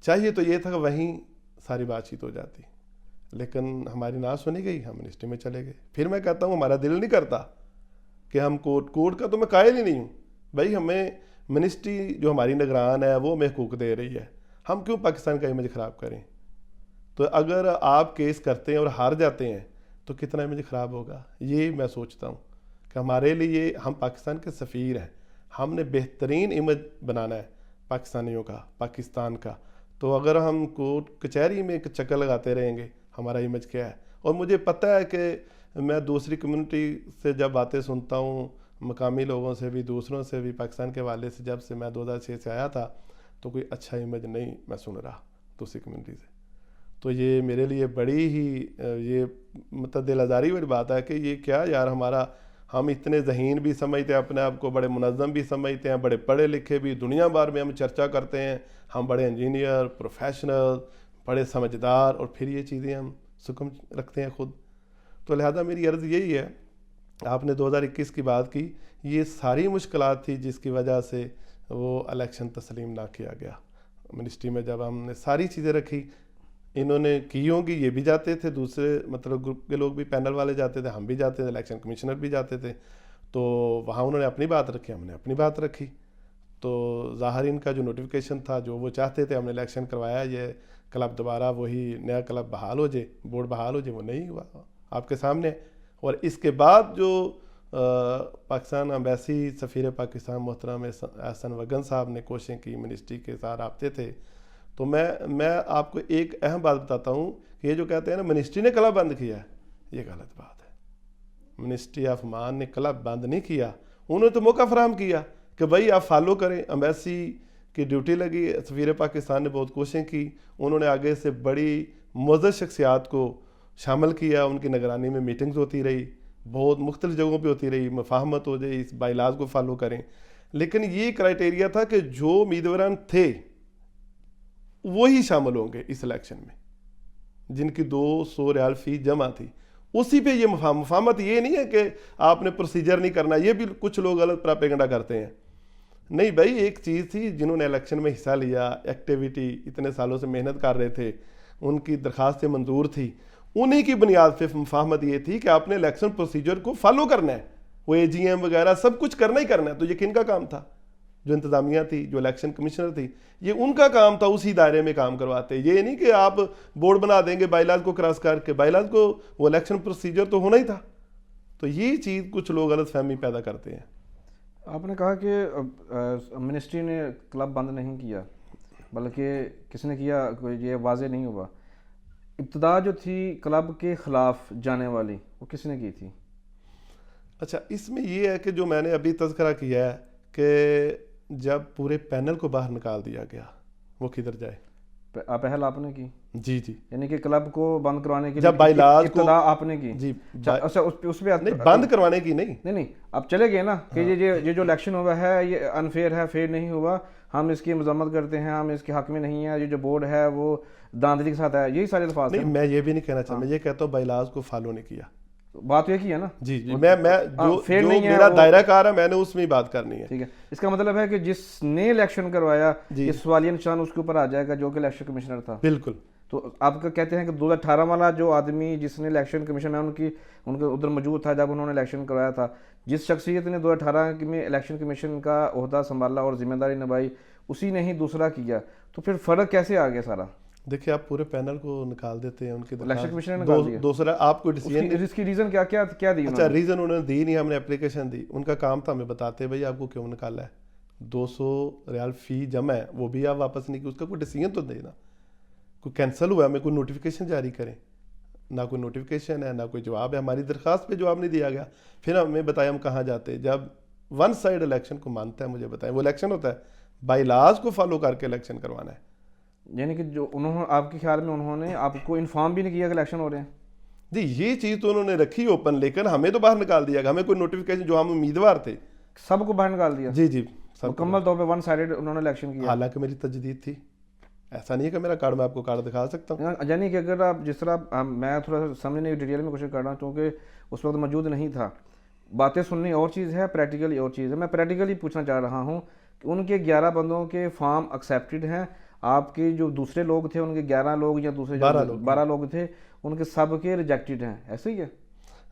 چاہیے تو یہ تھا کہ وہیں ساری بات چیت ہو جاتی، لیکن ہماری نہ سنی گئی، ہم منسٹری میں چلے گئے. پھر میں کہتا ہوں ہمارا دل نہیں کرتا کہ ہم کوٹ کا تو میں قائل ہی نہیں ہوں بھائی. ہمیں منسٹری جو ہماری نگران ہے وہ ہمیں حقوق دے رہی ہے، ہم کیوں پاکستان کا امیج خراب کریں؟ تو اگر آپ کیس کرتے ہیں اور ہار جاتے ہیں تو کتنا امیج خراب ہوگا. یہ میں سوچتا ہوں کہ ہمارے لیے، ہم پاکستان کے سفیر ہیں، ہم نے بہترین امیج بنانا ہے پاکستانیوں کا، پاکستان کا. تو اگر ہم کورٹ کچہری میں ایک چکر لگاتے رہیں گے، ہمارا امیج کیا ہے؟ اور مجھے پتہ ہے کہ میں دوسری کمیونٹی سے جب باتیں سنتا ہوں، مقامی لوگوں سے بھی، دوسروں سے بھی، پاکستان کے حوالے سے، جب سے میں 2006 سے آیا تھا تو کوئی اچھا امیج نہیں میں سن رہا دوسری کمیونٹی سے. تو یہ میرے لیے بڑی ہی یہ مطلب دل آزاری والی بات ہے کہ یہ کیا یار، ہم اتنے ذہین بھی سمجھتے ہیں اپنے آپ کو، بڑے منظم بھی سمجھتے ہیں، بڑے پڑھے لکھے بھی، دنیا بھر میں ہم چرچا کرتے ہیں، ہم بڑے انجینئر، پروفیشنل، بڑے سمجھدار، اور پھر یہ چیزیں ہم سکم رکھتے ہیں خود. تو لہذا میری عرض یہی ہے، آپ نے 2021 کی بات کی، یہ ساری مشکلات تھی جس کی وجہ سے وہ الیکشن تسلیم نہ کیا گیا. منسٹری میں جب ہم نے ساری چیزیں رکھی، انہوں نے کی ہوں گی، یہ بھی جاتے تھے، دوسرے مطلب گروپ کے لوگ بھی، پینل والے جاتے تھے، ہم بھی جاتے تھے، الیکشن کمشنر بھی جاتے تھے. تو وہاں انہوں نے اپنی بات رکھی، ہم نے اپنی بات رکھی. تو ظاہر ان کا جو نوٹیفیکیشن تھا، جو وہ چاہتے تھے، ہم نے الیکشن کروایا، یہ کلب دوبارہ وہی نیا کلب بحال ہو جائے، بورڈ بحال ہو جائے، وہ نہیں ہوا آپ کے سامنے. اور اس کے بعد جو پاکستان امبیسی سفیر پاکستان محترم احسن وگن صاحب نے کوششیں کی، منسٹری کے ساتھ رابطے تھے. تو میں آپ کو ایک اہم بات بتاتا ہوں کہ یہ جو کہتے ہیں نا منسٹری نے کلب بند کیا ہے، یہ غلط بات ہے. منسٹری آف مان نے کلب بند نہیں کیا، انہوں نے تو موقع فراہم کیا کہ بھائی آپ فالو کریں. امبیسی کی ڈیوٹی لگی، سفیر پاکستان نے بہت کوششیں کی، انہوں نے آگے سے بڑی معزز شخصیات کو شامل کیا، ان کی نگرانی میں میٹنگز ہوتی رہی، بہت مختلف جگہوں پہ ہوتی رہی، مفاہمت ہو جائے، اس بائی لاز کو فالو کریں. لیکن یہ کرائٹیریا تھا کہ جو امیدواران تھے وہی شامل ہوں گے اس الیکشن میں، جن کی 200 ریال فی جمع تھی، اسی پہ یہ مفاہمت. یہ نہیں ہے کہ آپ نے پروسیجر نہیں کرنا، یہ بھی کچھ لوگ غلط پراپیگنڈا کرتے ہیں. نہیں بھائی، ایک چیز تھی، جنہوں نے الیکشن میں حصہ لیا، ایکٹیویٹی اتنے سالوں سے محنت کر رہے تھے، ان کی درخواستیں منظور تھی، انہی کی بنیاد پہ مفاہمت یہ تھی کہ آپ نے الیکشن پروسیجر کو فالو کرنا ہے، وہ اے جی ایم وغیرہ سب کچھ کرنا ہی کرنا ہے. تو یہ کن کا کام تھا؟ جو انتظامیہ تھی، جو الیکشن کمشنر تھی، یہ ان کا کام تھا اسی دائرے میں کام کرواتے. یہ نہیں کہ آپ بورڈ بنا دیں گے بائی لاز کو کراس کر کے، بائی لاز کو وہ الیکشن پروسیجر تو ہونا ہی تھا. تو یہ چیز کچھ لوگ غلط فہمی پیدا کرتے ہیں. آپ نے کہا کہ منسٹری نے کلب بند نہیں کیا، بلکہ کس نے کیا یہ واضح نہیں ہوا. ابتدا جو تھی کلب کے خلاف جانے والی، وہ کس نے کی تھی؟ اچھا، اس میں یہ ہے کہ جو میں نے ابھی تذکرہ کیا ہے کہ جب پورے پینل کو باہر نکال دیا گیا، وہ کدھر جائے؟ پہل آپ نے کی؟ جی جی. یعنی کہ کلب کو بند کروانے کی جب بائی لاز کو ابتدا آپ نے کی؟ جی. اچھا، اس پہ نہیں، بند کروانے کی نہیں، اب چلے گئے نا کہ یہ جو الیکشن ہوا ہے یہ انفیئر ہے، فیئر نہیں ہوا، ہم اس کی مذمت کرتے ہیں، ہم اس کے حق میں نہیں ہیں، یہ جو بورڈ ہے وہ داندلی کے ساتھ ہے، یہی سارے الفاظ ہیں. نہیں، میں یہ بھی نہیں کہنا چاہتا، میں یہ کہتا ہوں بائی لاز کو فالو نہیں کیا. بات یہ کی ہے نا. جی جی، میں جو میرا دائرہ کار ہے، میں نے اس میں ہی بات کرنی ہے. ٹھیک ہے، اس کا مطلب ہے کہ جس نے الیکشن کروایا، یہ سوالیہ نشان اس کے اوپر آ جائے گا جو کہ الیکشن کمشنر تھا. بالکل. تو آپ کا کہتے ہیں کہ 2018 والا جو آدمی جس نے الیکشن کمیشن میں ان کے ادھر موجود تھا جب انہوں نے الیکشن کروایا تھا، جس شخصیت نے 2018 میں الیکشن کمیشن کا عہدہ سنبھالا اور ذمہ داری نبھائی، اسی نے ہی دوسرا کیا. تو پھر فرق کیسے آ گیا سارا؟ دیکھیں، آپ پورے پینل کو نکال دیتے ہیں، ان کی الیکشن کمیشن نے نکال دیا. دوسرا آپ کو ڈیسیژن، اس کی ریزن کیا دی؟ اچھا، ریزن انہوں نے دی نہیں، ہم نے اپلیکیشن دی. ان کا کام تھا ہمیں بتاتے بھائی آپ کو کیوں نکالا ہے، 200 ریال فی جمع ہے، وہ بھی آپ واپس نہیں کی، اس کا کوئی ڈیسیژن تو دینا. کوئی کینسل ہوا ہے، ہمیں کوئی نوٹیفیکیشن جاری کریں، نہ کوئی نوٹیفیکیشن ہے، نہ کوئی جواب ہے. ہماری درخواست پہ جواب نہیں دیا گیا. پھر ہمیں بتایا ہم کہاں جاتے. جب ون سائڈ الیکشن کو مانتا ہے، مجھے بتائیں، وہ الیکشن ہوتا ہے بائی لاز کو فالو کر کے الیکشن کروانا ہے. یعنی کہ جو آپ کے خیال میں انہوں نے آپ کو انفارم بھی نہیں کیا کہ الیکشن ہو رہے ہیں؟ جی، یہ چیز تو انہوں نے رکھی اوپن، لیکن ہمیں تو باہر نکال دیا گیا. ہمیں کوئی نوٹیفیکیشن، جو ہم امیدوار تھے سب کو باہر نکال دیا. جی جی، مکمل طور پہ ون سائیڈڈ انہوں نے الیکشن کیا. حالانکہ میری تجدید تھی، ایسا نہیں ہے کہ میرا کارڈ میں آپ کو کارڈ دکھا سکتا ہوں. یعنی کہ اگر آپ جس طرح، میں تھوڑا سا سمجھنے کی ڈیٹیل میں کوشش کر رہا ہوں کیونکہ اس وقت موجود نہیں تھا. باتیں سننی اور چیز ہے، پریکٹیکلی اور چیز ہے. میں پریکٹیکلی پوچھنا چاہ رہا ہوں کہ ان کے 11 بندوں کے فارم ایکسیپٹڈ ہیں آپ کے جو دوسرے لوگ تھے ان کے 11 لوگ یا دوسرے 12 لوگ تھے ان کے سب کے ریجیکٹڈ ہیں، ایسے ہی ہے؟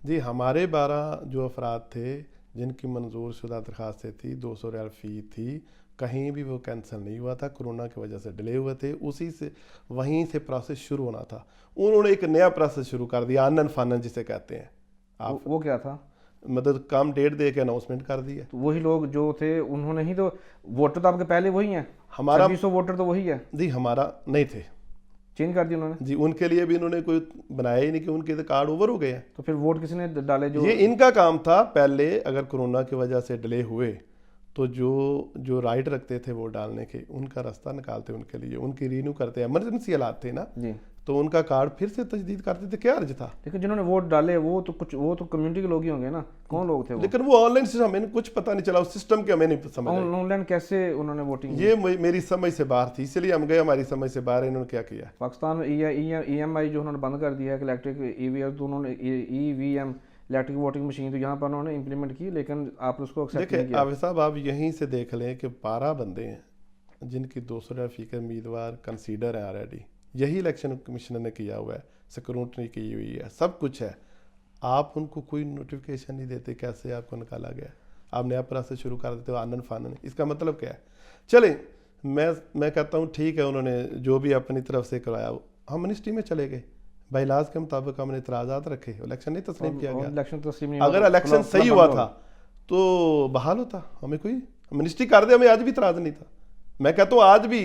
جی ہمارے 12 جو افراد تھے جن کی منظور شدہ درخواستیں تھی 200 ریال فی تھی، کہیں بھی وہ کینسل نہیں ہوا تھا، کرونا کی وجہ سے ڈیلے ہوئے تھے، اسی سے وہیں سے پروسیس شروع ہونا تھا۔ انہوں نے ایک نیا پروسیس شروع کر دیا، آنن فانن جسے کہتے ہیں۔ وہ کیا تھا؟ مطلب کام ڈیٹ دے کے اناؤنسمنٹ کر دی ہے۔ تو وہی لوگ جو تھے انہوں نے ہی تو ووٹر تو آپ کے پہلے وہی ہیں، ہمارا 2600 ووٹر تو وہی ہے۔ جی ہمارا نہیں تھے، چینج کر دی انہوں نے؟ جی ان کے لیے بھی انہوں نے کوئی بنایا ہی نہیں کہ ان کے کارڈ اوور ہو گئے ہیں۔ تو پھر ووٹ کس نے ڈالے؟ جو یہ ان کا کام تھا پہلے، اگر کرونا کی وجہ سے ڈیلے ہوئے تو جو رائٹ رکھتے تھے ووٹ ڈالنے کے ان کا راستہ نکالتے، ان کے لیے ان کی رینیو کرتے، ایمرجنسی حالات تھے نا جی، تو ان کا کارڈ پھر سے تجدید کرتے تھے، کیا عرض تھا؟ لیکن جنہوں نے ووٹ ڈالے وہ تو کمیونٹی کے لوگ ہی ہوں گے نا، کون لوگ تھے وہ؟ لیکن وہ آن لائن سے ہمیں کچھ پتہ نہیں چلا، اس سسٹم کے ہمیں نہیں سمجھ آئی۔ آن لائن کیسے انہوں نے ووٹنگ؟ یہ میری سمجھ سے باہر تھی، اس لیے ہم گئے، ہماری سمجھ سے باہر انہوں نے کیا کیا۔ پاکستان میں ای ایم آئی جو انہوں نے بند کر دیا ہے کہ الیکٹرک ای وی ایم، تو انہوں نے ای وی ایم الیکٹرک ووٹنگ مشین تو یہاں پر انہوں نے امپلیمنٹ کی، لیکن آپ نے اس کو ایکسیپٹ نہیں دیکھیں کیا۔ عابد صاحب آپ یہیں سے دیکھ لیں کہ 12 بندے ہیں جن کی 200 ریال فی کے امیدوار کنسیڈر ہیں آلریڈی، یہی الیکشن کمیشنر نے کیا ہوا ہے، سیکورٹری کی ہوئی ہے، سب کچھ ہے، آپ ان کو کوئی نوٹیفیکیشن نہیں دیتے، کیسے آپ کو نکالا گیا؟ آپ نیا پروسیس شروع کر دیتے ہو آنن فانن، اس کا مطلب کیا ہے؟ چلیں میں کہتا ہوں ٹھیک ہے، انہوں نے جو بھی اپنی طرف سے کروایا، ہم منسٹری میں چلے گئے، بائی لاز کے مطابق ہم نے اعتراضات رکھے، الیکشن نہیں تسلیم کیا گیا۔ اگر الیکشن صحیح ہوا تھا تو بحال ہوتا، ہمیں کوئی منسٹری کر دے، ہمیں آج بھی اعتراض نہیں تھا۔ میں کہتا ہوں آج بھی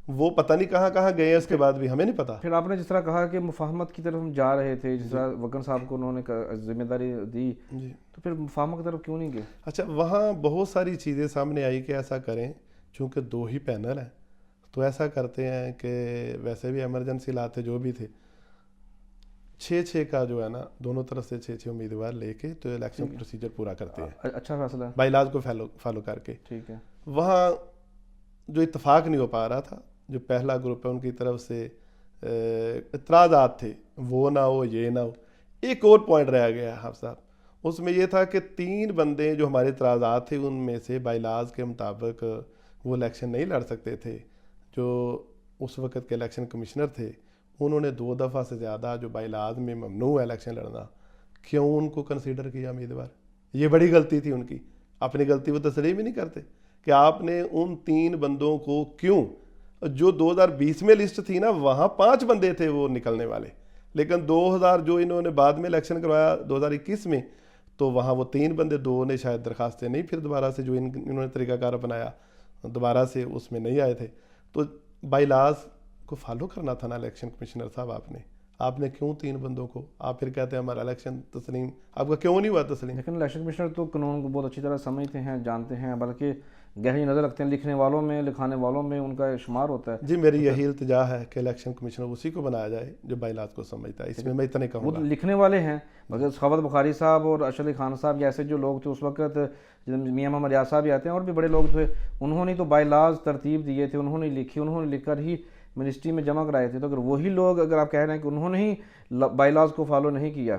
وہ پتہ نہیں کہاں کہاں گئے ہیں، اس کے بعد بھی ہمیں نہیں پتا۔ پھر آپ نے جس طرح کہا کہ مفاہمت کی طرف ہم جا رہے تھے، جس طرح وکن صاحب کو انہوں نے ذمہ داری دی، تو پھر مفاہمت کی طرف کیوں نہیں گئے؟ اچھا وہاں بہت ساری چیزیں سامنے آئی کہ ایسا کریں، چونکہ 2 ہی پینل ہیں تو ایسا کرتے ہیں کہ ویسے بھی ایمرجنسی لاتے جو بھی تھے 6 کا جو ہے نا دونوں طرف سے 6 امیدوار لے کے تو الیکشن پروسیجر پورا کرتے ہیں، اچھا فیصلہ ہے، بائی لاز کو فالو کر کے۔ ٹھیک ہے۔ وہاں جو اتفاق نہیں ہو پا رہا تھا، جو پہلا گروپ ہے ان کی طرف سے اعتراضات تھے، وہ نہ ہو یہ نہ ہو۔ ایک اور پوائنٹ رہ گیا ہے حافظ صاحب، اس میں یہ تھا کہ 3 بندے جو ہمارے اعتراضات تھے ان میں سے بائی لاز کے مطابق وہ الیکشن نہیں لڑ سکتے تھے، جو اس وقت کے الیکشن کمشنر تھے انہوں نے 2 دفعہ سے زیادہ جو بائی لاز میں ممنوع ہے الیکشن لڑنا، کیوں ان کو کنسیڈر کیا امیدوار؟ یہ بڑی غلطی تھی ان کی، اپنی غلطی وہ تسلیم ہی نہیں کرتے کہ آپ نے ان 3 بندوں کو کیوں، جو 2020 میں لسٹ تھی نا وہاں 5 بندے تھے وہ نکلنے والے، لیکن 2000 جو انہوں نے بعد میں الیکشن کروایا 2021 میں تو وہاں وہ 3 بندے، 2 نے شاید درخواستیں نہیں پھر دوبارہ سے جو انہوں نے طریقہ کار اپنایا دوبارہ سے اس میں نہیں آئے تھے، تو بائی لاز کو فالو کرنا تھا نا الیکشن کمشنر صاحب، آپ نے کیوں 3 بندوں کو، آپ پھر کہتے ہیں ہمارا الیکشن تسلیم، آپ کا کیوں نہیں ہوا تسلیم؟ لیکن الیکشن کمشنر تو قانون کو بہت اچھی طرح سمجھتے ہیں، جانتے ہیں، بلکہ گہری نظر رکھتے ہیں، لکھنے والوں میں، لکھانے والوں میں ان کا شمار ہوتا ہے۔ جی میری یہی التجا ہے کہ الیکشن کمشنر اسی کو بنایا جائے جو بائی لاز کو سمجھتا ہے، اس میں میں اتنا کہوں وہ گا۔ لکھنے والے ہیں، مگر سخاوت بخاری صاحب اور اشرف علی خان صاحب جیسے جو لوگ تھے اس وقت، میاں محمد ریاض صاحب بھی آتے ہیں اور بھی بڑے لوگ تھے، انہوں نے تو بائی لاز ترتیب دیے تھے، انہوں نے لکھی، انہوں نے لکھ کر ہی منسٹری میں جمع کرائے تھے۔ تو اگر وہی لوگ، اگر آپ کہہ رہے ہیں کہ انہوں نے ہی بائی لاز کو فالو نہیں کیا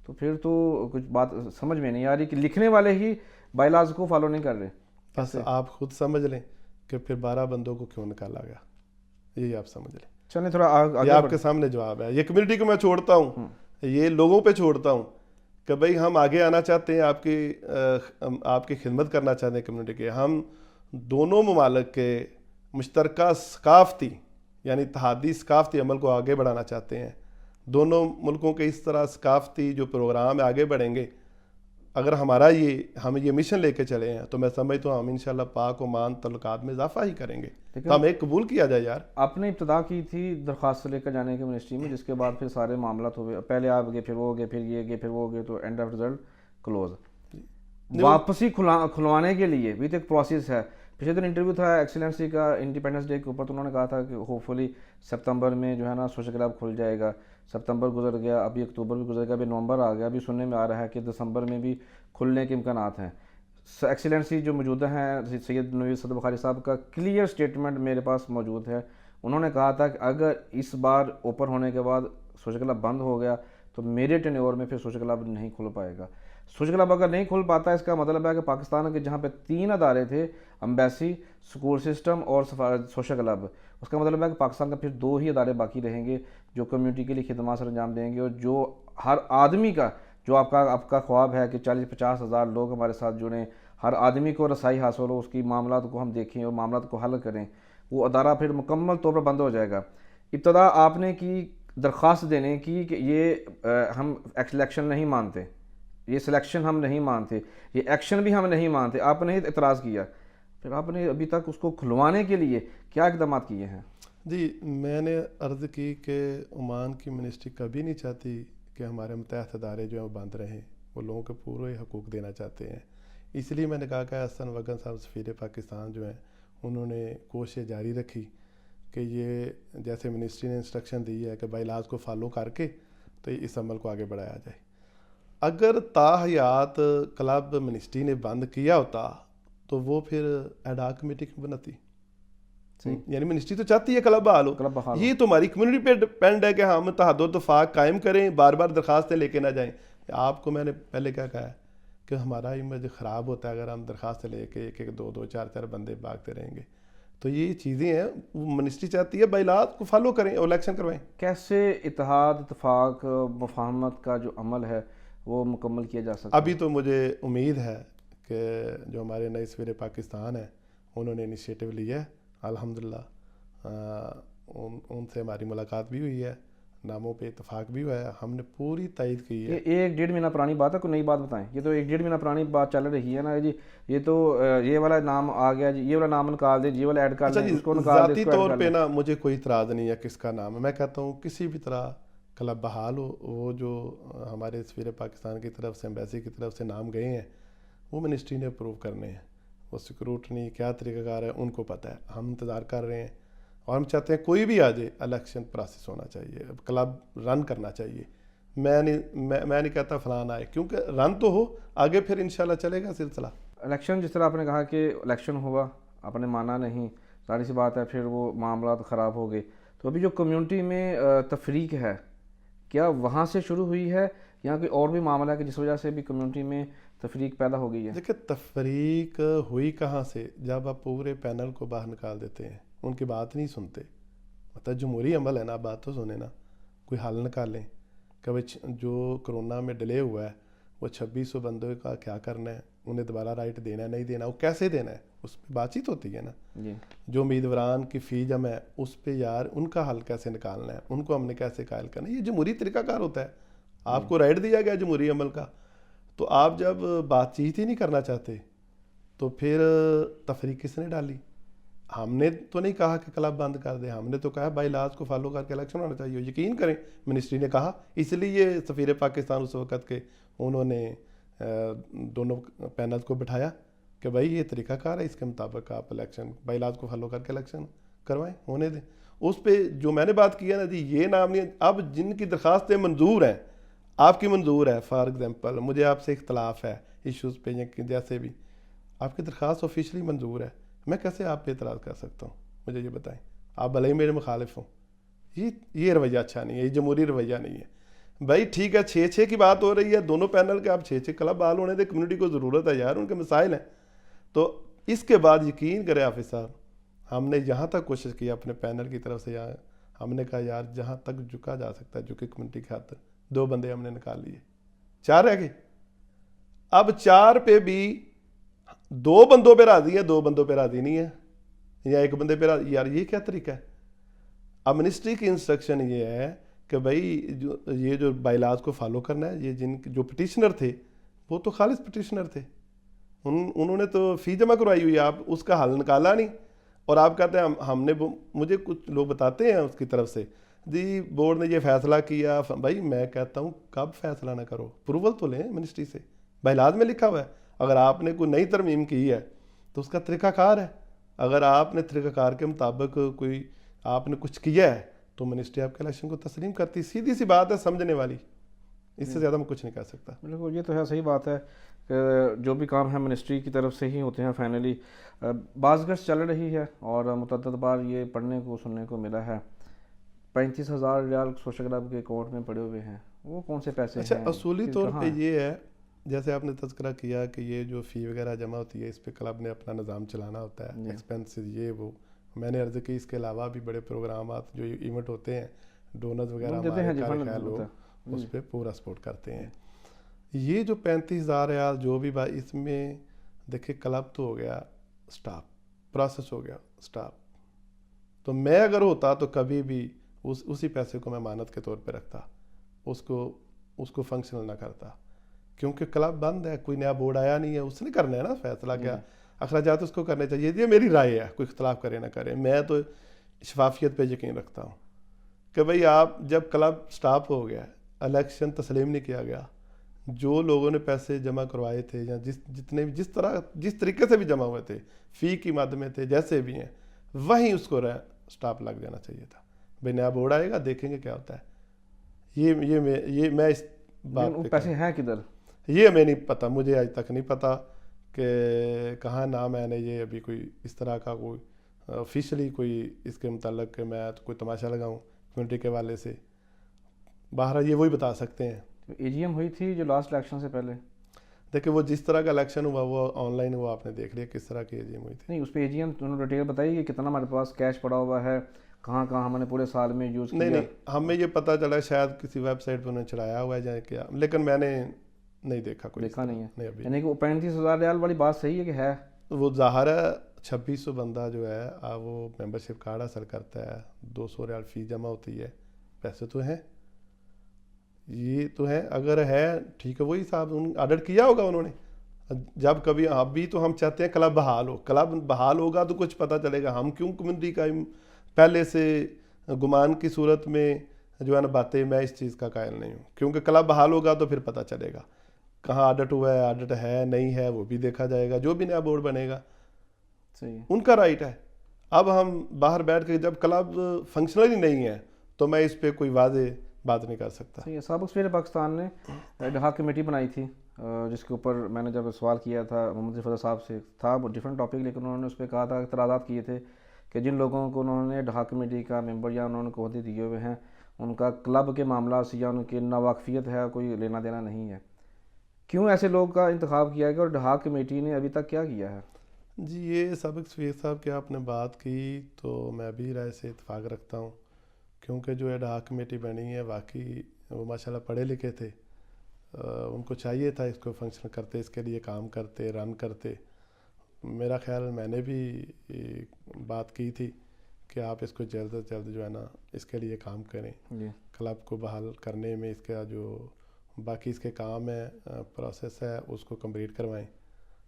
تو پھر تو کچھ بات سمجھ میں نہیں آ رہی کہ لکھنے والے ہی بائی لاز کو فالو نہیں کر رہے۔ بس آپ خود سمجھ لیں کہ پھر 12 بندوں کو کیوں نکالا گیا، یہی آپ سمجھ لیں۔ چلیں تھوڑا آگے، یہ آپ کے سامنے جواب ہے۔ یہ کمیونٹی کو میں چھوڑتا ہوں، یہ لوگوں پہ چھوڑتا ہوں کہ بھئی ہم آگے آنا چاہتے ہیں، آپ کی خدمت کرنا چاہتے ہیں کمیونٹی کے، ہم دونوں ممالک کے مشترکہ ثقافتی یعنی اتحادی ثقافتی عمل کو آگے بڑھانا چاہتے ہیں۔ دونوں ملکوں کے اس طرح ثقافتی جو پروگرام ہے آگے بڑھیں گے، اگر ہم یہ مشن لے کے چلے ہیں تو میں سمجھتا ہوں ہم انشاءاللہ پاک و مان تعلقات میں اضافہ ہی کریں گے، تو ہمیں قبول کیا جائے یار۔ آپ نے ابتدا کی تھی درخواست لے کر جانے کے منسٹری میں، جس کے بعد پھر سارے معاملات ہوئے، پہلے آپ گئے، پھر وہ گئے، پھر یہ گئے، پھر وہ گئے، تو اینڈ آف رزلٹ کلوز۔ واپسی کھلوانے کے لیے بھی تو ایک پروسیس ہے۔ پچھلے دن انٹرویو تھا ایکسیلنسی کا انڈیپینڈنس ڈے کے اوپر، تو انہوں نے کہا تھا کہ ہوپ فلی ستمبر میں جو ہے نا سوشل کلب کھل جائے گا۔ ستمبر گزر گیا، ابھی اکتوبر بھی گزر گیا، ابھی نومبر آ گیا، ابھی سننے میں آ رہا ہے کہ دسمبر میں بھی کھلنے کے امکانات ہیں۔ ایکسیلنسی جو موجودہ ہیں سید نوید صدر بخاری صاحب کا کلیئر سٹیٹمنٹ میرے پاس موجود ہے، انہوں نے کہا تھا کہ اگر اس بار اوپن ہونے کے بعد سوشل کلب بند ہو گیا تو میرے ٹینیور میں پھر سوشل کلب نہیں کھل پائے گا۔ سوشل کلب اگر نہیں کھل پاتا اس کا مطلب ہے کہ پاکستان کے جہاں پہ 3 ادارے تھے، امبیسی، سکول سسٹم اور سوشل کلب، اس کا مطلب ہے کہ پاکستان کا پھر 2 ہی ادارے باقی رہیں گے جو کمیونٹی کے لیے خدمات سر انجام دیں گے، اور جو ہر آدمی کا، جو آپ کا خواب ہے کہ 40-50 ہزار لوگ ہمارے ساتھ جڑیں، ہر آدمی کو رسائی حاصل ہو، اس کی معاملات کو ہم دیکھیں اور معاملات کو حل کریں، وہ ادارہ پھر مکمل طور پر بند ہو جائے گا۔ ابتدا آپ نے کی درخواست دینے کی کہ یہ ہم الیکشن نہیں مانتے، یہ سلیکشن ہم نہیں مانتے، یہ ایکشن بھی ہم نہیں مانتے، آپ نے اعتراض کیا، پھر آپ نے ابھی تک اس کو کھلوانے کے لیے کیا اقدامات کیے ہیں؟ جی، میں نے عرض کی کہ عمان کی منسٹری کبھی نہیں چاہتی کہ ہمارے متحد ادارے جو ہیں وہ بند رہیں، وہ لوگوں کو پورے حقوق دینا چاہتے ہیں۔ اس لیے میں نے کہا کہ حسن وگن صاحب سفیر پاکستان جو ہیں انہوں نے کوشش جاری رکھی کہ یہ جیسے منسٹری نے انسٹرکشن دی ہے کہ بائی لاز کو فالو کر کے تو اس عمل کو آگے بڑھایا جائے۔ اگر تاحیات کلب منسٹری نے بند کیا ہوتا تو وہ پھر ایڈ ہاک کمیٹی کیوں بناتی؟ یعنی منسٹری تو چاہتی ہے کلب بحال ہو، یہ تو ہماری کمیونٹی پہ ڈپینڈ ہے کہ ہم اتحاد و اتفاق قائم کریں، بار بار درخواستیں لے کے نہ جائیں۔ آپ کو میں نے پہلے کیا کہا ہے کہ ہمارا امیج خراب ہوتا ہے اگر ہم درخواستیں لے کے 1-2 4 بندے بھاگتے رہیں گے، تو یہ چیزیں ہیں منسٹری چاہتی ہے بائی لاز کو فالو کریں اور الیکشن کروائیں۔ کیسے اتحاد، اتفاق، مفاہمت کا جو عمل ہے وہ مکمل کیا جا سکتا؟ ابھی تو مجھے امید ہے کہ جو ہمارے نئے سفیر پاکستان ہیں انہوں نے انیشیٹو لیا ہے، الحمدللہ ان سے ہماری ملاقات بھی ہوئی ہے، ناموں پہ اتفاق بھی ہوا ہے، ہم نے پوری تائید کی ہے۔ یہ 1-1.5 مہینہ پرانی بات ہے، کوئی نئی بات بتائیں؟ یہ تو 1-1.5 مہینہ پرانی بات چل رہی ہے نا جی، یہ تو یہ والا نام آ گیا جی، یہ والا نام نکال دیں، یہ والا ایڈ کر دیں، اس کو نکال دیں، ذاتی طور پہ نا مجھے کوئی اعتراض نہیں ہے کس کا نام ہے، میں کہتا ہوں کسی بھی طرح کلب بحال ہو۔ وہ جو ہمارے سفیر پاکستان کی طرف سے، ایمبیسی کی طرف سے نام گئے ہیں وہ منسٹری نے اپروو کرنے ہیں، وہ سکروٹنی کیا طریقہ کار ہے ان کو پتہ ہے، ہم انتظار کر رہے ہیں اور ہم چاہتے ہیں کوئی بھی آ جائے الیکشن پروسیس ہونا چاہیے، کلب رن کرنا چاہیے۔ میں نہیں کہتا فلان آئے، کیونکہ رن تو ہو آگے پھر انشاءاللہ چلے گا سلسلہ۔ الیکشن جس طرح آپ نے کہا کہ الیکشن ہوا، آپ نے مانا نہیں، ظاہر سی بات ہے پھر وہ معاملات خراب ہو گئے، تو ابھی جو کمیونٹی میں تفریق ہے کیا وہاں سے شروع ہوئی ہے یا کوئی اور بھی معاملہ ہے کہ جس وجہ سے بھی کمیونٹی میں تفریق پیدا ہو گئی ہے؟ دیکھیں تفریق ہوئی کہاں سے، جب آپ پورے پینل کو باہر نکال دیتے ہیں، ان کی بات نہیں سنتے، مطلب جمہوری عمل ہے نا، بات تو سنیں نا، کوئی حل نکالیں کہ جو کرونا میں ڈیلے ہوا ہے وہ 2600 بندوں کا کیا کرنا ہے، انہیں دوبارہ رائٹ دینا ہے نہیں دینا، وہ کیسے دینا ہے، اس پہ بات چیت ہوتی ہے نا جی۔ جو امیدواران کی فی جمع ہے اس پہ یار ان کا حل کیسے نکالنا ہے، ان کو ہم نے کیسے قائل کرنا ہے، یہ جمہوری طریقہ کار ہوتا ہے، آپ کو رائٹ دیا گیا جمہوری عمل کا، تو آپ جب بات چیت ہی نہیں کرنا چاہتے تو پھر تفریق کس نے ڈالی؟ ہم نے تو نہیں کہا کہ کلب بند کر دیں، ہم نے تو کہا بائی لاز کو فالو کر کے الیکشن ہونا چاہیے، یقین کریں منسٹری نے کہا، اس لیے سفیر پاکستان اس وقت کے انہوں نے دونوں پینلز کو بٹھایا کہ بھائی یہ طریقہ کار ہے، اس کے مطابق آپ الیکشن بائی لاز کو فالو کر کے الیکشن کروائیں، ہونے دیں۔ اس پہ جو میں نے بات کی ہے نا جی، یہ نام نہیں، اب جن کی درخواستیں منظور ہیں، آپ کی منظور ہے، فار ایگزامپل مجھے آپ سے اختلاف ہے ایشوز پہ جیسے بھی، آپ کی درخواست آفیشلی منظور ہے، میں کیسے آپ پہ اعتراض کر سکتا ہوں؟ مجھے یہ بتائیں، آپ بھلے ہی میرے مخالف ہوں، یہ رویہ اچھا نہیں ہے، یہ جمہوری رویہ نہیں ہے۔ بھائی ٹھیک ہے 6-6 کی بات ہو رہی ہے دونوں پینل کے، آپ 6-6 کلب بحال ہونے دیں، کمیونٹی کو ضرورت ہے یار، ان کے مسائل ہیں۔ تو اس کے بعد یقین کرے حافظ صاحب، ہم نے یہاں تک کوشش کی اپنے پینل کی طرف سے، ہم نے کہا یار جہاں تک جھکا جا سکتا ہے جھکے کمیونٹی کی خاطر، 2 بندے ہم نے نکال لیے، 4 رہ گئے۔ اب 4 پہ بھی 2 بندوں پہ راضی ہے، 2 بندوں پہ راضی نہیں ہے، یا 1 بندے پہ راضی، یار یہ کیا طریقہ ہے؟ اب منسٹری کی انسٹرکشن یہ ہے کہ بھائی یہ جو بائی لاز کو فالو کرنا ہے، یہ جو پٹیشنر تھے وہ تو خالص پٹیشنر تھے، انہوں نے تو فی جمع کروائی ہوئی ہے، آپ اس کا حل نکالا نہیں، اور آپ کہتے ہیں ہم نے، مجھے کچھ لوگ بتاتے ہیں اس کی طرف سے جی بورڈ نے یہ فیصلہ کیا، بھائی میں کہتا ہوں کب فیصلہ نہ کرو، اپروول تو لیں منسٹری سے، بائی لاز میں لکھا ہوا ہے، اگر آپ نے کوئی نئی ترمیم کی ہے تو اس کا طریقہ کار ہے، اگر آپ نے طریقہ کار کے مطابق کوئی آپ نے کچھ کیا ہے تو منسٹری آپ کے الیکشن کو تسلیم کرتی، سیدھی سی بات ہے سمجھنے والی، اس سے زیادہ میں کچھ نہیں کہہ سکتا۔ بالکل یہ تو ہے، صحیح بات ہے کہ جو بھی کام ہے منسٹری کی طرف سے ہی ہوتے ہیں فائنلی۔ بعض گشت چل رہی ہے اور متعدد بار یہ پڑھنے کو سننے کو ملا ہے 35,000 ریال سوشل کلب کے اکاؤنٹ میں پڑے ہوئے ہیں، وہ کون سے پیسے ہیں؟ اچھا اصولی طور پہ یہ ہے جیسے آپ نے تذکرہ کیا کہ یہ جو فی وغیرہ جمع ہوتی ہے اس پہ کلب نے اپنا نظام چلانا ہوتا ہے, ایکسپینسز یہ وہ. میں نے عرض کی اس کے علاوہ بھی بڑے پروگرامات جو ایونٹ ہوتے ہیں, ڈونرز وغیرہ ہمارے خیر لوگ اس پہ پورا سپورٹ کرتے ہیں. یہ جو 35,000 ریال جو بھی اس میں دیکھیں کلب تو ہو گیا سٹاف, پروسیس ہو گیا سٹاف. تو میں اگر ہوتا تو کبھی بھی اسی پیسے کو میں مانت کے طور پہ رکھتا, اس کو فنکشنل نہ کرتا, کیونکہ کلب بند ہے, کوئی نیا بورڈ آیا نہیں ہے, اس نے کرنا ہے نا فیصلہ, کیا اخراجات اس کو کرنے چاہیے. یہ میری رائے ہے, کوئی اختلاف کرے نہ کرے. میں تو شفافیت پہ یقین رکھتا ہوں کہ بھئی آپ جب کلب سٹاپ ہو گیا, الیکشن تسلیم نہیں کیا گیا, جو لوگوں نے پیسے جمع کروائے تھے یا جس طریقے سے بھی جمع ہوئے تھے, فی کی مد میں تھے, جیسے بھی ہیں, وہیں اس کو سٹاپ لگ جانا چاہیے تھا. بھئی نیا بورڈ آئے گا, دیکھیں گے کیا ہوتا ہے. یہ میں اس بات پہ پیسے ہیں کدھر, یہ ہمیں نہیں پتہ, مجھے آج تک نہیں پتہ کہ کہاں نام ہے. نے یہ ابھی کوئی اس طرح کا کوئی آفیشلی کوئی اس کے متعلق کہ میں کوئی تماشا لگاؤں کمیونٹی کے والے سے. باہر یہ وہی بتا سکتے ہیں. اے جی ایم ہوئی تھی جو لاسٹ الیکشن سے پہلے, دیکھیں وہ جس طرح کا الیکشن ہوا وہ آن لائن ہوا, آپ نے دیکھ لیا کس طرح کی اے جی ایم ہوئی تھی. نہیں اس پہ اے جی ایم انہوں نے ڈیٹیل بتائی کہ کتنا ہمارے پاس کیش پڑا ہوا ہے, کہاں کہاں ہم نے پورے سال میں یوز کیا. نہیں ہمیں یہ پتہ چلا شاید کسی ویب سائٹ پہ انہوں نے چڑھایا ہوا ہے یا کیا, لیکن میں نے نہیں دیکھا, کوئی دیکھا نہیں ہے. ابھی یعنی کہ وہ 35,000 ریال والی بات صحیح ہے کہ ہے, وہ ظاہر ہے 2600 بندہ جو ہے وہ ممبرشپ کارڈ حاصل کرتا ہے, 200 ریال فی جمع ہوتی ہے, پیسے تو ہیں, یہ تو ہے. اگر ہے ٹھیک ہے, وہی صاحب آڈٹ کیا ہوگا انہوں نے. جب کبھی آپ بھی تو ہم چاہتے ہیں کلب بحال ہو, کلب بحال ہوگا تو کچھ پتہ چلے گا. ہم کیوں کمیونٹی کا پہلے سے گمان کی صورت میں جو ہے نا باتیں, میں اس چیز کا قائل نہیں ہوں, کیونکہ کلب بحال ہوگا تو پھر پتہ چلے گا کہاں آڈٹ ہوا ہے, آڈٹ ہے نہیں ہے, وہ بھی دیکھا جائے گا. جو بھی نیا بورڈ بنے گا ان کا رائٹ ہے. اب ہم باہر بیٹھ کے جب کلب فنکشنل ہی نہیں ہے تو میں اس پہ کوئی واضح بات نہیں کر سکتا. سابق سفیر پاکستان نے اڈہاک کمیٹی بنائی تھی جس کے اوپر میں نے جب سوال کیا تھا محمد فضل صاحب سے, تھا وہ ڈفرینٹ ٹاپک, لیکن انہوں نے اس پہ کہا تھا, اعتراضات کیے تھے کہ جن لوگوں کو انہوں نے اڈہاک کمیٹی کا ممبر یا انہوں نے عہدے دیے ہوئے ہیں ان کا کلب کے معاملات سے یا ان کی ناواقفیت ہے, کوئی لینا دینا نہیں ہے. کیوں ایسے لوگ کا انتخاب کیا گیا اور اڈہاک کمیٹی نے ابھی تک کیا کیا ہے؟ جی یہ سابق سفیر صاحب کی آپ نے بات کی تو میں بھی رائے سے اتفاق رکھتا ہوں, کیونکہ جو اڈہاک کمیٹی بنی ہے واقعی وہ ماشاءاللہ پڑھے لکھے تھے, ان کو چاہیے تھا اس کو فنکشن کرتے, اس کے لیے کام کرتے, رن کرتے. میرا خیال میں نے بھی بات کی تھی کہ آپ اس کو جلد از جلد جو ہے نا اس کے لیے کام کریں, کلب کو بحال کرنے میں اس کا جو باقی اس کے کام ہے, پروسیس ہے, اس کو کمپلیٹ کروائیں.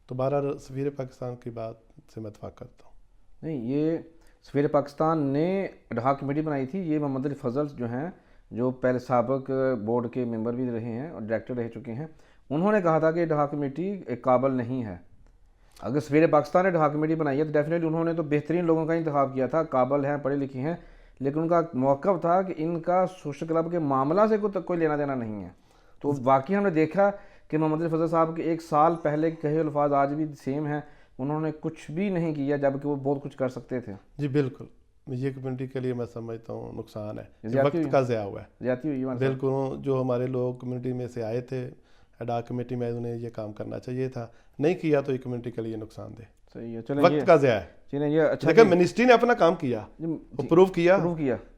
تو بہرحال سفیر پاکستان کی بات سے میں اتفاق کرتا ہوں. نہیں یہ سفیر پاکستان نے اڈہاک کمیٹی بنائی تھی, یہ محمد علی فضل جو ہیں جو پہلے سابق بورڈ کے ممبر بھی رہے ہیں اور ڈائریکٹر رہ چکے ہیں, انہوں نے کہا تھا کہ اڈہاک کمیٹی ایک قابل نہیں ہے. اگر سفیر پاکستان نے اڈہاک کمیٹی بنائی ہے تو ڈیفینیٹلی انہوں نے تو بہترین لوگوں کا انتخاب کیا تھا, قابل ہیں, پڑھے لکھے ہیں, لیکن ان کا موقف تھا کہ ان کا سوشل کلب کے معاملہ سے کوئی لینا دینا نہیں ہے. تو واقعی ہم نے دیکھا کہ محمد علی فضل صاحب کے 1 سال پہلے کہے الفاظ آج بھی سیم ہیں, انہوں نے کچھ بھی نہیں کیا جبکہ وہ بہت کچھ کر سکتے تھے. جی بالکل, یہ کمیونٹی کے لیے میں سمجھتا ہوں نقصان ہے, وقت کا ضیاع ہوا ہے, زیادتی ہوئی. بالکل جو ہمارے لوگ کمیونٹی میں سے آئے تھے اڈہاک کمیٹی میں, انہیں یہ کام کرنا چاہیے تھا, نہیں کیا تو یہ کمیونٹی کے لیے نقصان دہ, صحیح ہے. وقت کا ضیاع ہے. لیکن منسٹری نے اپنا کام کیا, پروو کیا.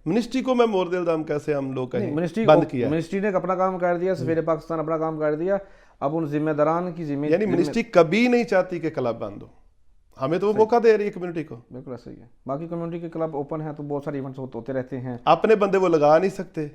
منسٹری کو میں مورد الزام کیسے ہم لوگ کہیں بند کیا, منسٹری نے اپنا کام کر دیا, سفیر پاکستان اپنا کام کر دیا. اب ان ذمہ داران کی ذمہ, یعنی منسٹری کبھی نہیں چاہتی کہ کلب بند ہو, ہمیں تو وہ موقع دے رہی ہے کمیونٹی کو. بالکل صحیح ہے. باقی کمیونٹی کے کلب اوپن ہیں تو بہت سارے ایونٹس ہوتے رہتے ہیں, اپنے بندے وہ لگا نہیں سکتے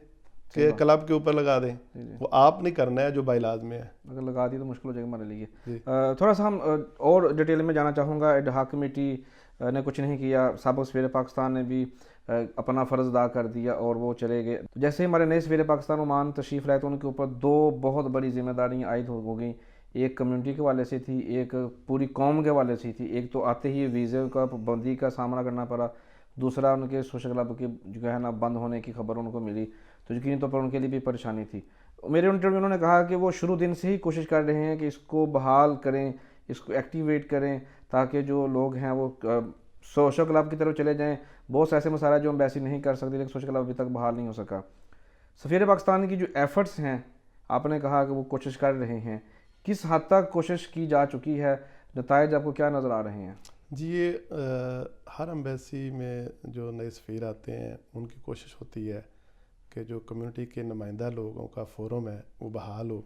کہ کلب کے اوپر لگا دیں, وہ آپ نہیں کرنا ہے جو بائی لاز میں ہے. اگر لگا دی تو مشکل ہو جائے گا ہمارے لیے. تھوڑا سا ہم اور ڈیٹیل میں جانا چاہوں گا. اڈہاک کمیٹی نے کچھ نہیں کیا, سابق سفیر پاکستان نے بھی اپنا فرض ادا کر دیا اور وہ چلے گئے. جیسے ہمارے نئے سفیر پاکستان عمان تشریف لائے تو ان کے اوپر 2 بہت بڑی ذمہ داریاں عائد ہو گئیں. ایک کمیونٹی کے والے سے تھی, ایک پوری قوم کے والے سے تھی. ایک تو آتے ہی ویزے کا پابندی کا سامنا کرنا پڑا, دوسرا ان کے سوشل کلب کے جو ہے نا بند ہونے کی خبر ان کو ملی تو یقینی طور پر ان کے لیے بھی پریشانی تھی. میرے انٹرویو میں انہوں نے کہا کہ وہ شروع دن سے ہی کوشش کر رہے ہیں کہ اس کو بحال کریں, اس کو ایکٹیویٹ کریں تاکہ جو لوگ ہیں وہ سوشل کلب کی طرف چلے جائیں. بہت سے ایسے مسائل جو ہم ایسی نہیں کر سکتے, لیکن سوشل کلب ابھی تک بحال نہیں ہو سکا. سفیر پاکستان کی جو ایفرٹس ہیں, آپ نے کہا کہ وہ کوشش کر رہے ہیں, کس حد تک کوشش کی جا چکی ہے؟ نتائج آپ کو کیا نظر آ رہے ہیں؟ جی یہ ہر ایمبیسی میں جو نئے سفیر آتے ہیں ان کی کوشش ہوتی ہے کہ جو کمیونٹی کے نمائندہ لوگوں کا فورم ہے وہ بحال ہو،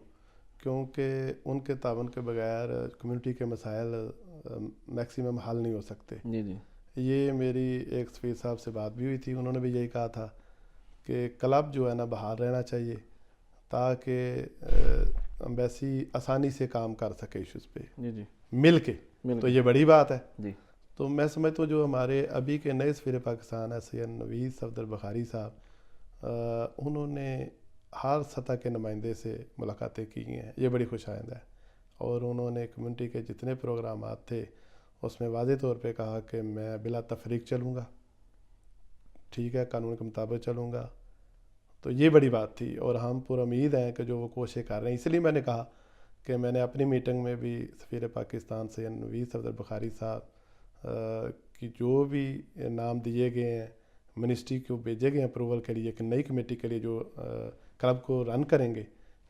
کیونکہ ان کے تعاون کے بغیر کمیونٹی کے مسائل میکسیمم حل نہیں ہو سکتے۔ جی جی، یہ میری ایک سفیر صاحب سے بات بھی ہوئی تھی، انہوں نے بھی یہی کہا تھا کہ کلب جو ہے نا بحال رہنا چاہیے تاکہ ایمبیسی آسانی سے کام کر سکے ایشوز پہ جی جی، مل کے، تو یہ بڑی بات ہے۔ جی، تو میں سمجھتا ہوں جو ہمارے ابھی کے نئے سفیر پاکستان ہے سید نوید صفدر بخاری صاحب، انہوں نے ہر سطح کے نمائندے سے ملاقاتیں کی ہیں، یہ بڑی خوش آئند ہے، اور انہوں نے کمیونٹی کے جتنے پروگرامات تھے اس میں واضح طور پہ کہا کہ میں بلا تفریق چلوں گا، ٹھیک ہے، قانون کے مطابق چلوں گا۔ تو یہ بڑی بات تھی، اور ہم پر امید ہیں کہ جو وہ کوششیں کر رہے ہیں۔ اس لیے میں نے کہا کہ میں نے اپنی میٹنگ میں بھی سفیر پاکستان سے نوید صفدر بخاری صاحب کی جو بھی نام دیے گئے ہیں منسٹری کو بھیجے گئے ہیں اپروول کے لیے کہ نئی کمیٹی کے لیے جو کلب کو رن کریں گے،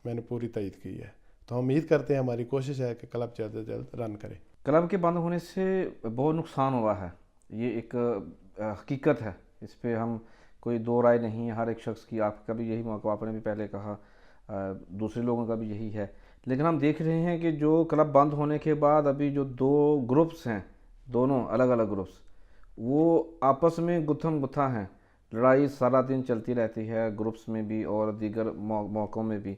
میں نے پوری تائید کی ہے۔ تو ہم امید کرتے ہیں، ہماری کوشش ہے کہ کلب جلد از جلد رن کرے۔ کلب کے بند ہونے سے بہت نقصان ہوا ہے، یہ ایک حقیقت ہے، اس پہ ہم کوئی دو رائے نہیں ہے، ہر ایک شخص کی، آپ کا بھی یہی موقع، آپ نے بھی پہلے کہا، دوسرے لوگوں کا بھی یہی ہے۔ لیکن ہم دیکھ رہے ہیں کہ جو کلب بند ہونے کے بعد ابھی جو دو گروپس ہیں، دونوں الگ الگ گروپس، وہ آپس میں گتھم گتھا ہیں، لڑائی سارا دن چلتی رہتی ہے گروپس میں بھی اور دیگر موقعوں میں بھی۔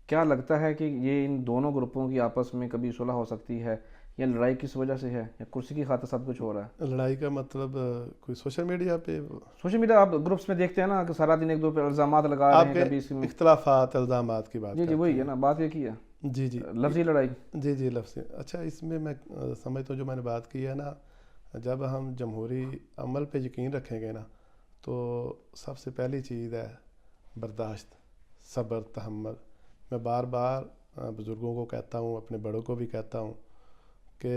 کیا لگتا ہے کہ یہ ان دونوں گروپوں کی آپس میں کبھی صلح ہو سکتی ہے، یا لڑائی کس وجہ سے ہے، یا کرسی کی خاطر سب کچھ ہو رہا ہے؟ لڑائی کا مطلب کوئی سوشل میڈیا پہ؟ سوشل میڈیا آپ گروپس میں دیکھتے ہیں نا کہ سارا دن ایک دو پہ الزامات لگا رہے آپ ہیں، کے کبھی اس میں اختلافات، الزامات کی بات جی جی وہی ہے نا، بات یہ کی ہے، جی جی لفظی لڑائی۔ جی جی لفظ۔ اچھا، اس میں سمجھتا ہوں جو میں نے بات کی ہے نا، جب ہم جمہوری عمل پہ یقین رکھیں گے نا تو سب سے پہلی چیز ہے برداشت، صبر، تحمل۔ میں بار بار بزرگوں کو کہتا ہوں، اپنے بڑوں کو بھی کہتا ہوں کہ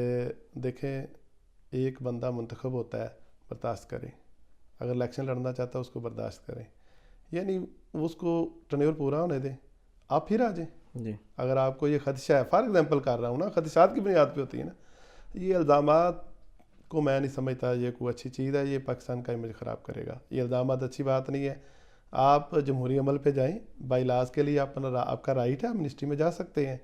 دیکھیں، ایک بندہ منتخب ہوتا ہے، برداشت کریں، اگر الیکشن لڑنا چاہتا ہے اس کو برداشت کریں، یعنی اس کو ٹرنیور پورا ہونے دیں، آپ پھر آ جائیں۔ جی، اگر آپ کو یہ خدشہ ہے، فار ایگزامپل کر رہا ہوں نا، خدشات کی بنیاد پہ ہوتی ہے نا، یہ الزامات کو میں نہیں سمجھتا یہ کوئی اچھی چیز ہے، یہ پاکستان کا امیج خراب کرے گا، یہ الزامات اچھی بات نہیں ہے۔ آپ جمہوری عمل پہ جائیں، بائی لاز کے لیے آپ کا رائٹ ہے، آپ منسٹری میں جا سکتے ہیں۔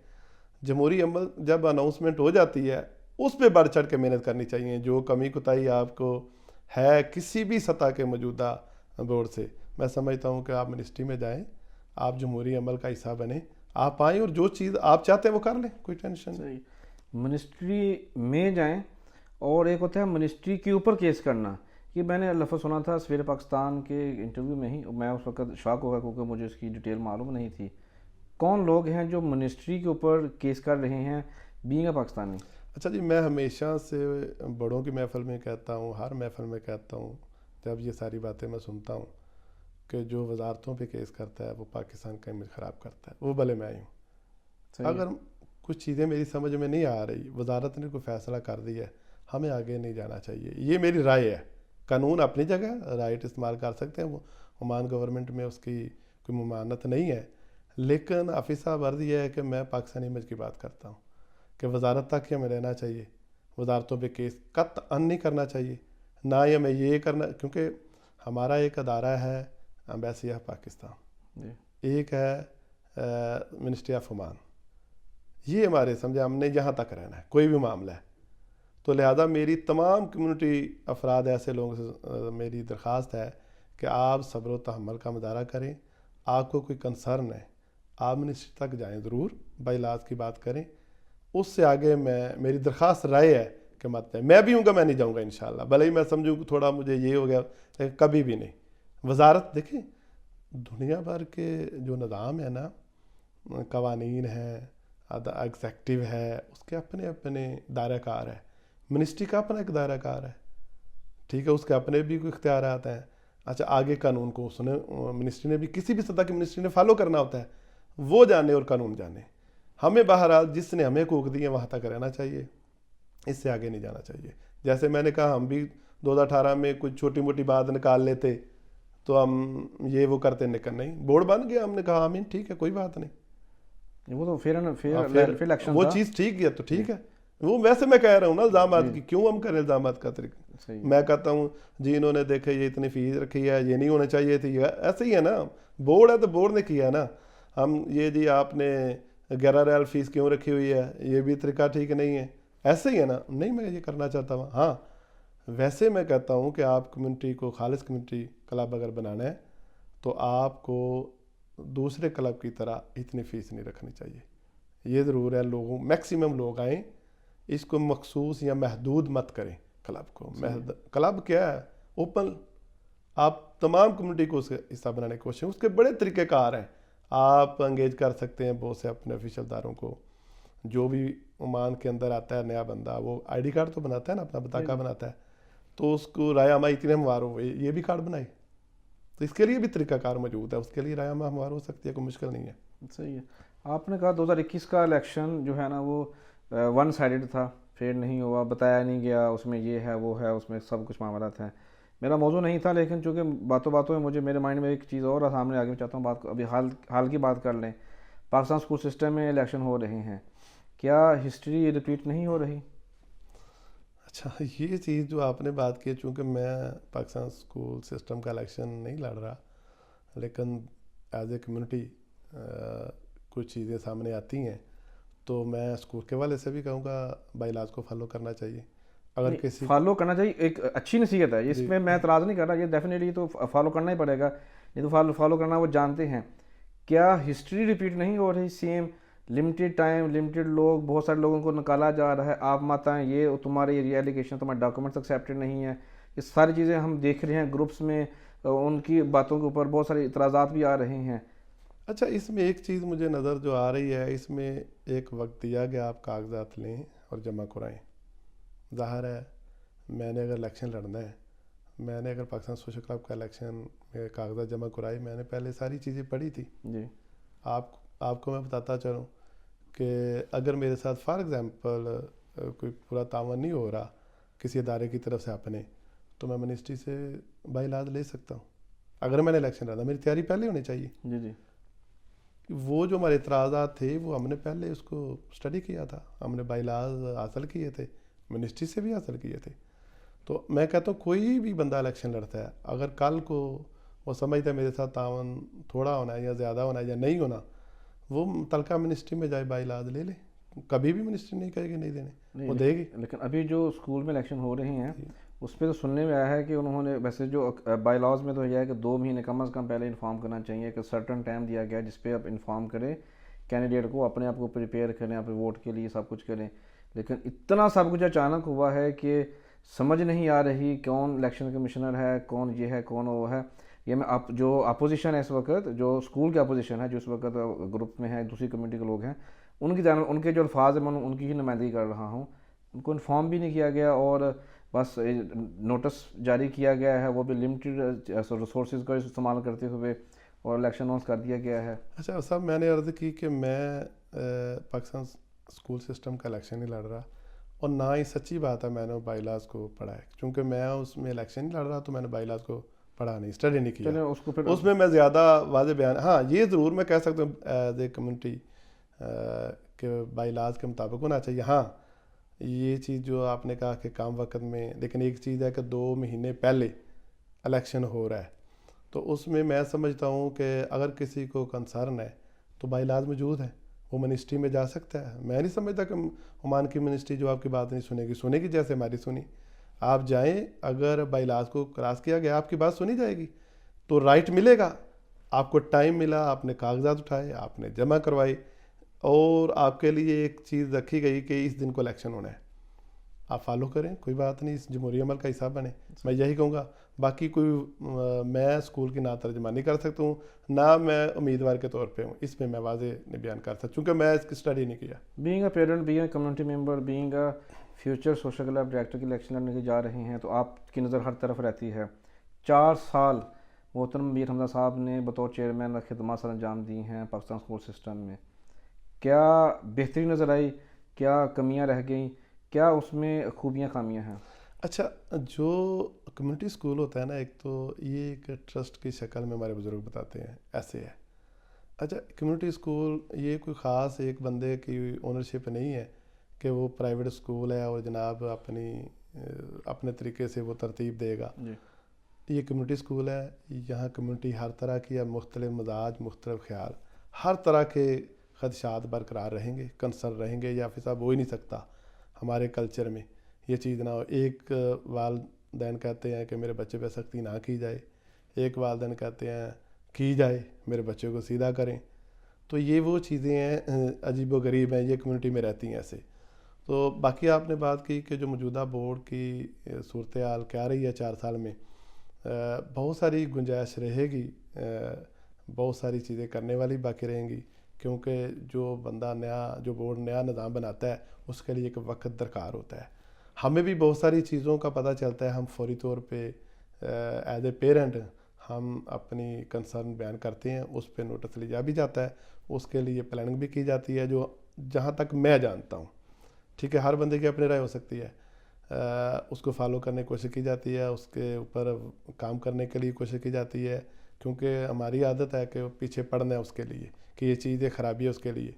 جمہوری عمل جب اناؤنسمنٹ ہو جاتی ہے اس پہ بڑھ چڑھ کے محنت کرنی چاہیے، جو کمی کوتاہی آپ کو ہے کسی بھی سطح کے موجودہ بورڈ سے، میں سمجھتا ہوں کہ آپ منسٹری میں جائیں، آپ جمہوری عمل کا حصہ بنیں، آپ آئیں اور جو چیز آپ چاہتے ہیں وہ کر لیں، کوئی ٹینشن نہیں۔ صحیح، منسٹری میں جائیں، اور ایک ہوتا ہے منسٹری کے اوپر کیس کرنا۔ یہ میں نے لفظ سنا تھا سفیر پاکستان کے انٹرویو میں ہی، میں اس وقت شاک ہو گیا کیونکہ مجھے اس کی ڈیٹیل معلوم نہیں تھی۔ کون لوگ ہیں جو منسٹری کے اوپر کیس کر رہے ہیں بینگ اے پاکستانی؟ اچھا جی، میں ہمیشہ سے بڑوں کی محفل میں کہتا ہوں، ہر محفل میں کہتا ہوں، جب یہ ساری باتیں میں سنتا ہوں کہ جو وزارتوں پہ کیس کرتا ہے وہ پاکستان کا امیج خراب کرتا ہے، وہ بھلے میں ہی ہوں۔ اگر کچھ چیزیں میری سمجھ میں نہیں آ رہی، وزارت نے کوئی فیصلہ کر دیا ہے، ہمیں آگے نہیں جانا چاہیے، یہ میری رائے ہے۔ قانون اپنی جگہ رائٹ استعمال کر سکتے ہیں، وہ عمان گورنمنٹ میں اس کی کوئی ممانعت نہیں ہے، لیکن حافظ صاحب عرض یہ ہے کہ میں پاکستانی امیج کی بات کرتا ہوں کہ وزارت تک ہی ہمیں رہنا چاہیے، وزارتوں پہ کیس قطعاً نہیں کرنا چاہیے، نہ ہی ہمیں یہ کرنا، کیونکہ ہمارا ایک ادارہ ہے ایمبیسی آف پاکستان، ایک ہے منسٹری آف عمان، یہ ہمارے سمجھے ہم نے یہاں تک رہنا ہے، کوئی بھی معاملہ ہے۔ تو لہذا میری تمام کمیونٹی افراد ایسے لوگوں سے میری درخواست ہے کہ آپ صبر و تحمل کا مظاہرہ کریں، آپ کو کوئی کنسرن ہے آپ منسٹری تک جائیں، ضرور بائی لاز کی بات کریں، اس سے آگے میری درخواست رائے ہے کہ مت جائیں۔ میں بھی ہوں گا، میں نہیں جاؤں گا انشاءاللہ، بھلے ہی میں سمجھوں کہ تھوڑا مجھے یہ ہو گیا، لیکن کبھی بھی نہیں۔ وزارت دیکھیں، دنیا بھر کے جو نظام ہے نا، قوانین ہیں، ایگزیکٹو ہے، اس کے اپنے اپنے دائرہ کار ہے، منسٹری کا اپنا ایک دائرہ کار ہے، ٹھیک ہے، اس کے اپنے بھی کوئی اختیارات ہیں۔ اچھا، آگے قانون کو اس نے منسٹری نے بھی، کسی بھی سطح کی منسٹری نے فالو کرنا ہوتا ہے، وہ جانے اور قانون جانے۔ ہمیں بہرحال جس نے ہمیں حقوق دیے وہاں تک رہنا چاہیے، اس سے آگے نہیں جانا چاہیے۔ جیسے میں نے کہا، ہم بھی 2018 میں کچھ چھوٹی موٹی بات نکال لیتے تو ہم یہ وہ کرتے، نکل نہیں، بورڈ بن گیا، ہم نے کہا آمین، ٹھیک ہے، کوئی بات نہیں، وہ تو فیئر الیکشن وہ چیز ٹھیک ہے تو ٹھیک ہے. وہ ویسے میں کہہ رہا ہوں نا الزامات کی کیوں ہم کریں الزامات کا طریقہ. میں کہتا ہوں جی انہوں نے دیکھے یہ اتنی فیس رکھی ہے یہ نہیں ہونا چاہیے تھی, ایسے ہی ہے نا, بورڈ ہے تو بورڈ نے کیا نا. ہم یہ جی آپ نے 11 ریال فیس کیوں رکھی ہوئی ہے یہ بھی طریقہ ٹھیک نہیں ہے, ایسے ہی ہے نا. نہیں میں یہ کرنا چاہتا ہوں. ہاں ویسے میں کہتا ہوں کہ آپ کمیونٹی کو خالص کمیونٹی کلب اگر بنانا ہے تو آپ کو دوسرے کلب کی طرح اتنی فیس نہیں رکھنی چاہیے. یہ ضرور ہے لوگوں میکسیمم لوگ آئیں, اس کو مخصوص یا محدود مت کریں کلب کو. کلب کیا ہے اوپن, آپ تمام کمیونٹی کو اس کا حصہ بنانے کی کوشش. اس کے بڑے طریقہ کار ہیں, آپ انگیج کر سکتے ہیں بہت سے اپنے آفیشیل داروں کو. جو بھی عمان کے اندر آتا ہے نیا بندہ وہ آئی ڈی کارڈ تو بناتا ہے نا, اپنا بطاقہ بناتا ہے, تو اس کو رائے ہمہ اتنے ہموار ہو گئی یہ بھی کارڈ بنائے. تو اس کے لیے بھی طریقہ کار موجود ہے, اس کے لیے رائے ہمہ ہموار ہو سکتی ہے, کوئی مشکل نہیں ہے. صحیح ہے. آپ نے کہا 2021 کا الیکشن جو ہے نا وہ ون سائیڈڈ تھا, فیئر نہیں ہوا, بتایا نہیں گیا اس میں یہ ہے وہ ہے, اس میں سب کچھ معاملات ہیں. میرا موضوع نہیں تھا لیکن چونکہ باتوں باتوں میں مجھے میرے مائنڈ میں ایک چیز اور سامنے آگے چاہتا ہوں بات ابھی حال کی بات کر لیں. پاکستان اسکول سسٹم میں الیکشن ہو رہے ہیں, کیا ہسٹری ریپیٹ نہیں ہو رہی؟ اچھا یہ چیز جو آپ نے بات کی, چونکہ میں پاکستان اسکول سسٹم کا الیکشن نہیں لڑ رہا, لیکن ایز اے کمیونٹی کچھ چیزیں سامنے آتی ہیں تو میں اسکول کے والے سے بھی کہوں گا بائی لاز کو فالو کرنا چاہیے. اگر کسی فالو کرنا چاہیے, ایک اچھی نصیحت ہے, اس میں اعتراض نہیں کر رہا, یہ ڈیفینیٹلی تو فالو کرنا ہی پڑے گا, یہ تو فالو کرنا وہ جانتے ہیں. کیا ہسٹری ریپیٹ نہیں ہو رہی؟ سیم لمیٹیڈ ٹائم, لمیٹیڈ لوگ, بہت سارے لوگوں کو نکالا جا رہا ہے, آپ مت آئیں, یہ تمہارے یہ ایلیگیشن, تمہارے ڈاکومنٹس ایکسیپٹیڈ نہیں ہے. یہ ساری چیزیں ہم دیکھ رہے ہیں گروپس میں, ان کی باتوں کے اوپر بہت سارے اعتراضات بھی آ رہے ہیں. اچھا اس میں ایک چیز مجھے نظر جو آ رہی ہے, اس میں ایک وقت دیا کہ آپ کاغذات لیں اور جمع کرائیں. ظاہر ہے میں نے اگر الیکشن لڑنا ہے, میں نے اگر پاکستان سوشل کلب کا الیکشن میں کاغذات جمع کرائی, میں نے پہلے ساری چیزیں پڑھی تھی. جی آپ کو میں بتاتا چلوں کہ اگر میرے ساتھ فار ایگزامپل کوئی پورا تعاون نہیں ہو رہا کسی ادارے کی طرف سے اپنے, تو میں منسٹری سے بائی لاز لے سکتا ہوں. اگر میں نے الیکشن لڑنا, میری تیاری پہلے ہونی چاہیے. جی وہ جو ہمارے اعتراضات تھے وہ ہم نے پہلے اس کو اسٹڈی کیا تھا, ہم نے بائی لاز حاصل کیے تھے, منسٹری سے بھی حاصل کیے تھے. تو میں کہتا ہوں کوئی بھی بندہ الیکشن لڑتا ہے, اگر کل کو وہ سمجھتا ہے میرے ساتھ تعاون تھوڑا ہونا ہے یا زیادہ ہونا ہے یا نہیں ہونا, وہ متعلقہ منسٹری میں جائے بائی لاز لے لے. کبھی بھی منسٹری نہیں کہے گی نہیں دینے, وہ دے گی. لیکن ابھی جو اسکول میں الیکشن ہو رہے ہیں اس پہ تو سننے میں آیا ہے کہ انہوں نے, ویسے جو بائی لاز میں تو یہ ہے کہ 2 مہینے کم از کم پہلے انفارم کرنا چاہیے, کہ سرٹن ٹائم دیا گیا جس پہ آپ انفارم کریں کینڈیڈیٹ کو, اپنے آپ کو پریپیئر کریں, اپنے ووٹ کے لیے سب کچھ کریں. لیکن اتنا سب کچھ اچانک ہوا ہے کہ سمجھ نہیں آ رہی کون الیکشن کمشنر ہے, کون یہ ہے, کون وہ ہے. یہ میں جو اپوزیشن ہے اس وقت, جو اسکول کی اپوزیشن ہے جو اس وقت گروپ میں ہے, دوسری کمیونٹی کے لوگ ہیں, ان کے جو الفاظ ہیں میں ان کی ہی نمائندگی کر رہا ہوں. ان کو انفارم بھی نہیں کیا گیا اور بس نوٹس جاری کیا گیا ہے, وہ بھی لمیٹیڈ ریسورسز کا استعمال کرتے ہوئے, اور الیکشن اناؤنس کر دیا گیا ہے. اچھا صاحب میں نے عرض کی کہ میں پاکستان اسکول سسٹم کا الیکشن نہیں لڑ رہا, اور نہ ہی سچی بات ہے میں نے بائی لاز کو پڑھا ہے, چونکہ میں اس میں الیکشن نہیں لڑ رہا تو میں نے بائی لاز کو پڑھا نہیں, اسٹڈی نہیں کیا. اس میں میں زیادہ واضح بیان, ہاں یہ ضرور میں کہہ سکتا ہوں ایز اے کمیونٹی کہ بائی لاز کے مطابق ہونا چاہیے. ہاں یہ چیز جو آپ نے کہا کہ کام وقت میں, لیکن ایک چیز ہے کہ 2 مہینے پہلے الیکشن ہو رہا ہے, تو اس میں سمجھتا ہوں کہ اگر کسی کو کنسرن ہے تو بائی لاز موجود ہے, وہ منسٹری میں جا سکتا ہے. میں نہیں سمجھتا کہ عمان کی منسٹری جو آپ کی بات نہیں سنے گی جیسے ہماری سنی. آپ جائیں, اگر بائی لاز کو کراس کیا گیا آپ کی بات سنی جائے گی, تو رائٹ ملے گا. آپ کو ٹائم ملا, آپ نے کاغذات اٹھائے, آپ نے جمع کروائی, اور آپ کے لیے ایک چیز رکھی گئی کہ اس دن کو الیکشن ہونا ہے, آپ فالو کریں, کوئی بات نہیں, اس جمہوری عمل کا حصہ بنیں. میں یہی کہوں گا. باقی کوئی میں اسکول کی نہ ترجمہ نہیں کر سکتا ہوں, نہ میں امیدوار کے طور پہ ہوں, اس میں واضح نہیں بیان کر سکتا چونکہ میں اس کی اسٹڈی نہیں کیا. Being a parent, being a community member, being a future social club director کی الیکشن لڑنے کے جا رہے ہیں, تو آپ کی نظر ہر طرف رہتی ہے. 4 سال محترم میر حمزہ صاحب نے بطور چیئرمین خدمات سر انجام دی ہیں پاکستان اسکول سسٹم میں. کیا بہتری نظر آئی, کیا کمیاں رہ گئیں, کیا اس میں خوبیاں خامیاں ہیں؟ اچھا جو کمیونٹی اسکول ہوتا ہے نا, ایک تو یہ ایک ٹرسٹ کی شکل میں ہمارے بزرگ بتاتے ہیں ایسے ہے, اچھا، کمیونٹی اسکول یہ کوئی خاص ایک بندے کی اونرشپ نہیں ہے کہ وہ پرائیویٹ اسکول ہے اور جناب اپنے طریقے سے وہ ترتیب دے گا. یہ کمیونٹی اسکول ہے، یہاں کمیونٹی ہر طرح کی ہے، مختلف مزاج، مختلف خیال، ہر طرح کے خدشات برقرار رہیں گے، کنسرن رہیں گے. یہ حافظ صاحب ہو ہی نہیں سکتا ہمارے کلچر میں یہ چیز نہ ہو. ایک والدین کہتے ہیں کہ میرے بچے پہ سختی نہ کی جائے، ایک والدین کہتے ہیں کی جائے، میرے بچے کو سیدھا کریں. تو یہ وہ چیزیں ہیں عجیب و غریب ہیں، یہ کمیونٹی میں رہتی ہیں ایسے. تو باقی آپ نے بات کی کہ جو موجودہ بورڈ کی صورتحال کیا رہی ہے 4 سال میں، بہت ساری گنجائش رہے گی، بہت ساری چیزیں کرنے والی باقی رہیں گی، کیونکہ جو بندہ جو بورڈ نیا نظام بناتا ہے اس کے لیے ایک وقت درکار ہوتا ہے. ہمیں بھی بہت ساری چیزوں کا پتہ چلتا ہے، ہم فوری طور پہ ایز اے پیرنٹ ہم اپنی کنسرن بیان کرتے ہیں، اس پہ نوٹس لیا بھی جاتا ہے، اس کے لیے پلاننگ بھی کی جاتی ہے. جو جہاں تک میں جانتا ہوں، ٹھیک ہے، ہر بندے کی اپنی رائے ہو سکتی ہے، اس کو فالو کرنے کی کوشش کی جاتی ہے، اس کے اوپر کام کرنے کے لیے کوشش کی جاتی ہے، کیونکہ ہماری عادت ہے کہ پیچھے پڑنا ہے اس کے لیے کہ یہ چیزیں خرابی ہے اس کے لیے.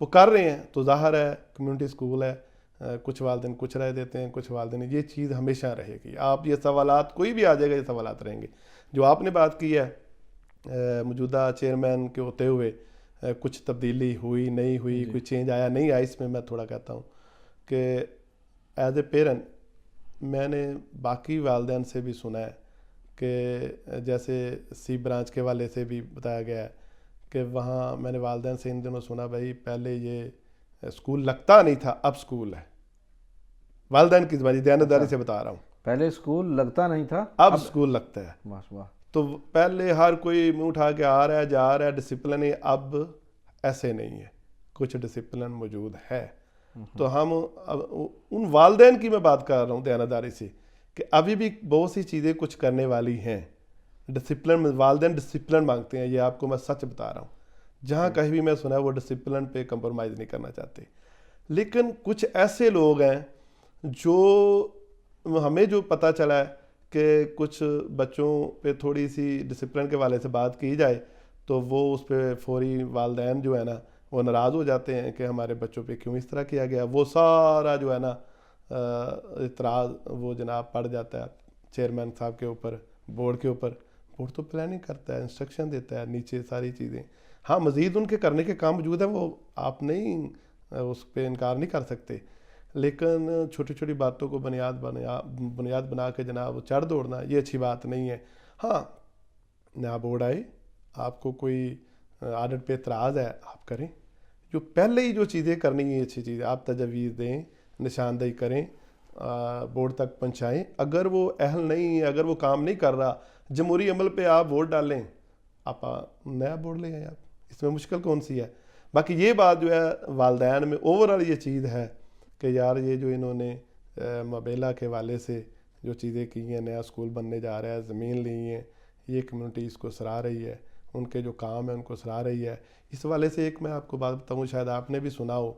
وہ کر رہے ہیں تو ظاہر ہے کمیونٹی اسکول ہے، کچھ والدین کچھ رائے دیتے ہیں، کچھ والدین، یہ چیز ہمیشہ رہے گی. آپ یہ سوالات کوئی بھی آ جائے گا، یہ سوالات رہیں گے. جو آپ نے بات کی ہے موجودہ چیئرمین کے ہوتے ہوئے کچھ تبدیلی ہوئی نہیں ہوئی، کوئی چینج آیا نہیں آیا، اس میں میں تھوڑا کہتا ہوں کہ ایز اے پیرنٹ میں نے باقی والدین سے بھی سنا ہے کہ جیسے سی برانچ کے والے سے بھی بتایا گیا ہے کہ وہاں میں نے والدین سے ان دنوں سنا، بھائی پہلے یہ اسکول لگتا نہیں تھا، اب اسکول ہے. والدین کی زبانی دیانتداری سے بتا رہا ہوں، پہلے اسکول لگتا نہیں تھا، اب اسکول لگتا ہے. ماشاءاللہ. تو پہلے ہر کوئی منہ اٹھا کے آ رہا ہے جا رہا ہے، ڈسپلن ہے، اب ایسے نہیں ہے، کچھ ڈسپلن موجود ہے. تو ہم ان والدین کی میں بات کر رہا ہوں دیانتداری سے کہ ابھی بھی بہت سی چیزیں کچھ کرنے والی ہیں. ڈسپلن، والدین ڈسپلن مانگتے ہیں، یہ آپ کو میں سچ بتا رہا ہوں. جہاں کہیں بھی میں سنا ہے وہ ڈسپلن پہ کمپرومائز نہیں کرنا چاہتے. لیکن کچھ ایسے لوگ ہیں جو ہمیں جو پتہ چلا ہے کہ کچھ بچوں پہ تھوڑی سی ڈسپلن کے والے سے بات کی جائے تو وہ اس پہ فوری والدین جو ہے نا وہ ناراض ہو جاتے ہیں کہ ہمارے بچوں پہ کیوں اس طرح کیا گیا. وہ سارا جو ہے نا اعتراض وہ جناب پڑ جاتا ہے چیئرمین صاحب کے اوپر، بورڈ کے اوپر. بورڈ تو پلاننگ کرتا ہے، انسٹرکشن دیتا ہے، نیچے ساری چیزیں. ہاں مزید ان کے کرنے کے کام موجود ہیں، وہ آپ نہیں اس پہ انکار نہیں کر سکتے، لیکن چھوٹی چھوٹی باتوں کو بنیاد بنا کے جناب چڑھ دوڑنا یہ اچھی بات نہیں ہے. ہاں نیا بورڈ آئے، آپ کو کوئی آڈٹ پہ اعتراض ہے آپ کریں، جو پہلے ہی جو چیزیں کرنی ہیں اچھی چیزیں آپ تجویز دیں، نشاندہی کریں، بورڈ تک پہنچائیں. اگر وہ اہل نہیں ہے، اگر وہ کام نہیں کر رہا، جمہوری عمل پہ آپ ووٹ ڈالیں، آپ نیا بورڈ لے آئیں. آپ اس میں مشکل کون سی ہے؟ باقی یہ بات جو ہے والدین میں اوورآل یہ چیز ہے کہ یار یہ جو انہوں نے مبیلہ کے والے سے جو چیزیں کی ہیں، نیا اسکول بننے جا رہا ہے، زمین لی ہیں، یہ کمیونٹی اس کو سراہ رہی ہے، ان کے جو کام ہیں ان کو سراہ رہی ہے. اس والے سے ایک میں آپ کو بات بتاؤں، شاید آپ نے بھی سنا ہو،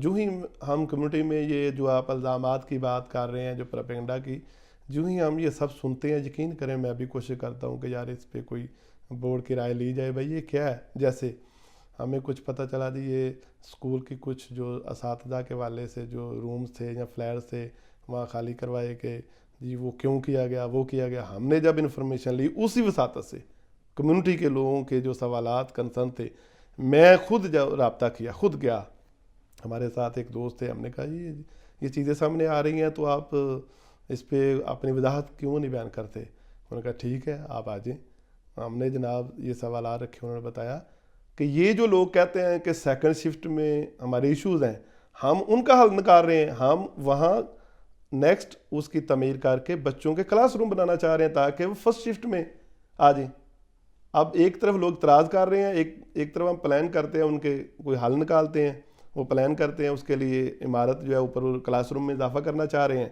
جو ہی ہم کمیونٹی میں یہ جو آپ الزامات کی بات کر رہے ہیں، جو پروپیگنڈا کی، جو ہی ہم یہ سب سنتے ہیں، یقین کریں میں بھی کوشش کرتا ہوں کہ یار اس پہ کوئی بورڈ کی رائے لی جائے. بھائی یہ کیا ہے؟ جیسے ہمیں کچھ پتہ چلا دی یہ اسکول کی کچھ جو اساتذہ کے والے سے جو رومز تھے یا فلیٹس تھے وہاں خالی کروائے کہ جی وہ کیوں کیا گیا، وہ کیا گیا. ہم نے جب انفارمیشن لی اسی وساطت سے کمیونٹی کے لوگوں کے جو سوالات کنسرن تھے، میں خود جب رابطہ کیا، خود گیا، ہمارے ساتھ ایک دوست تھے، ہم نے کہا یہ چیزیں سامنے آ رہی ہیں تو آپ اس پہ اپنی وضاحت کیوں نہیں بیان کرتے؟ انہوں نے کہا ٹھیک ہے آپ آ جائیں. ہم نے جناب یہ سوالات رکھے، انہوں نے بتایا کہ یہ جو لوگ کہتے ہیں کہ سیکنڈ شفٹ میں ہمارے ایشوز ہیں، ہم ان کا حل نکال رہے ہیں. ہم وہاں نیکسٹ اس کی تعمیر کر کے بچوں کے کلاس روم بنانا چاہ رہے ہیں تاکہ وہ فرسٹ شفٹ میں آ جائیں. اب ایک طرف لوگ اعتراض کر رہے ہیں، ایک طرف ہم پلان کرتے ہیں، ان کے کوئی حل نکالتے ہیں، وہ پلان کرتے ہیں، اس کے لیے عمارت جو ہے اوپر کلاس روم میں اضافہ کرنا چاہ رہے ہیں،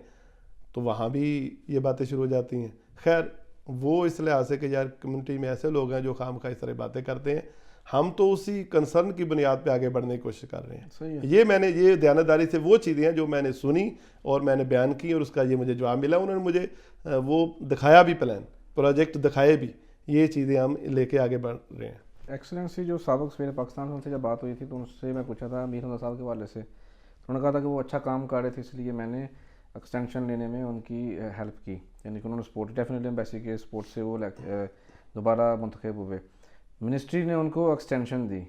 تو وہاں بھی یہ باتیں شروع ہو جاتی ہیں. خیر وہ اس لحاظ سے کہ یار کمیونٹی میں ایسے لوگ ہیں جو خام خواہ اس طرح باتیں کرتے ہیں، ہم تو اسی کنسرن کی بنیاد پہ آگے بڑھنے کی کوشش کر رہے ہیں. یہ دیانتداری سے وہ چیزیں ہیں جو میں نے سنی اور میں نے بیان کی اور اس کا یہ مجھے جواب ملا. انہوں نے مجھے وہ دکھایا بھی، پلان پروجیکٹ دکھائے بھی، یہ چیزیں ہم لے کے آگے بڑھ رہے ہیں. ایکسلنسی جو سابق سفیر پاکستان سے ان سے جب بات ہوئی تھی تو ان سے میں پوچھا تھا میر حمزہ صاحب کے حوالے سے، تو انہوں نے کہا تھا کہ وہ اچھا کام کر رہے تھے، اس لیے میں نے ایکسٹینشن لینے میں ان کی ہیلپ کی، یعنی کہ انہوں نے سپورٹ ڈیفینیٹلی ایمبیسی کے سپورٹ سے وہ دوبارہ منتخب ہوئے. منسٹری نے ان کو ایکسٹینشن دی،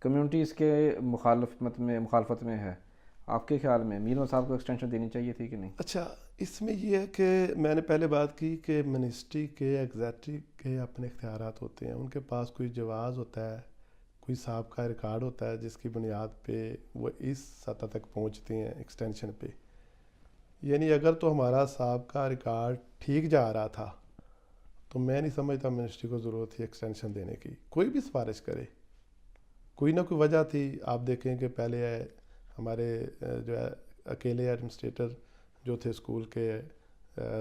کمیونٹی اس کے مخالفت میں ہے. آپ کے خیال میں میر حمزہ صاحب کو ایکسٹینشن دینی چاہیے تھی کہ نہیں؟ اچھا، اس میں یہ ہے کہ میں نے پہلے بات کی کہ منسٹری کے ایگزیکٹو کے اپنے اختیارات ہوتے ہیں، ان کے پاس کوئی جواز ہوتا ہے، کوئی سابقہ ریکارڈ ہوتا ہے جس کی بنیاد پہ وہ اس سطح تک پہنچتے ہیں ایکسٹینشن پہ. یعنی اگر تو ہمارا سابقہ ریکارڈ ٹھیک جا رہا تھا تو میں نہیں سمجھتا منسٹری کو ضرورت تھی ایکسٹینشن دینے کی. کوئی بھی سفارش کرے، کوئی نہ کوئی وجہ تھی. آپ دیکھیں کہ پہلے ہمارے جو ہے اکیلے ایڈمنسٹریٹر جو تھے اسکول کے،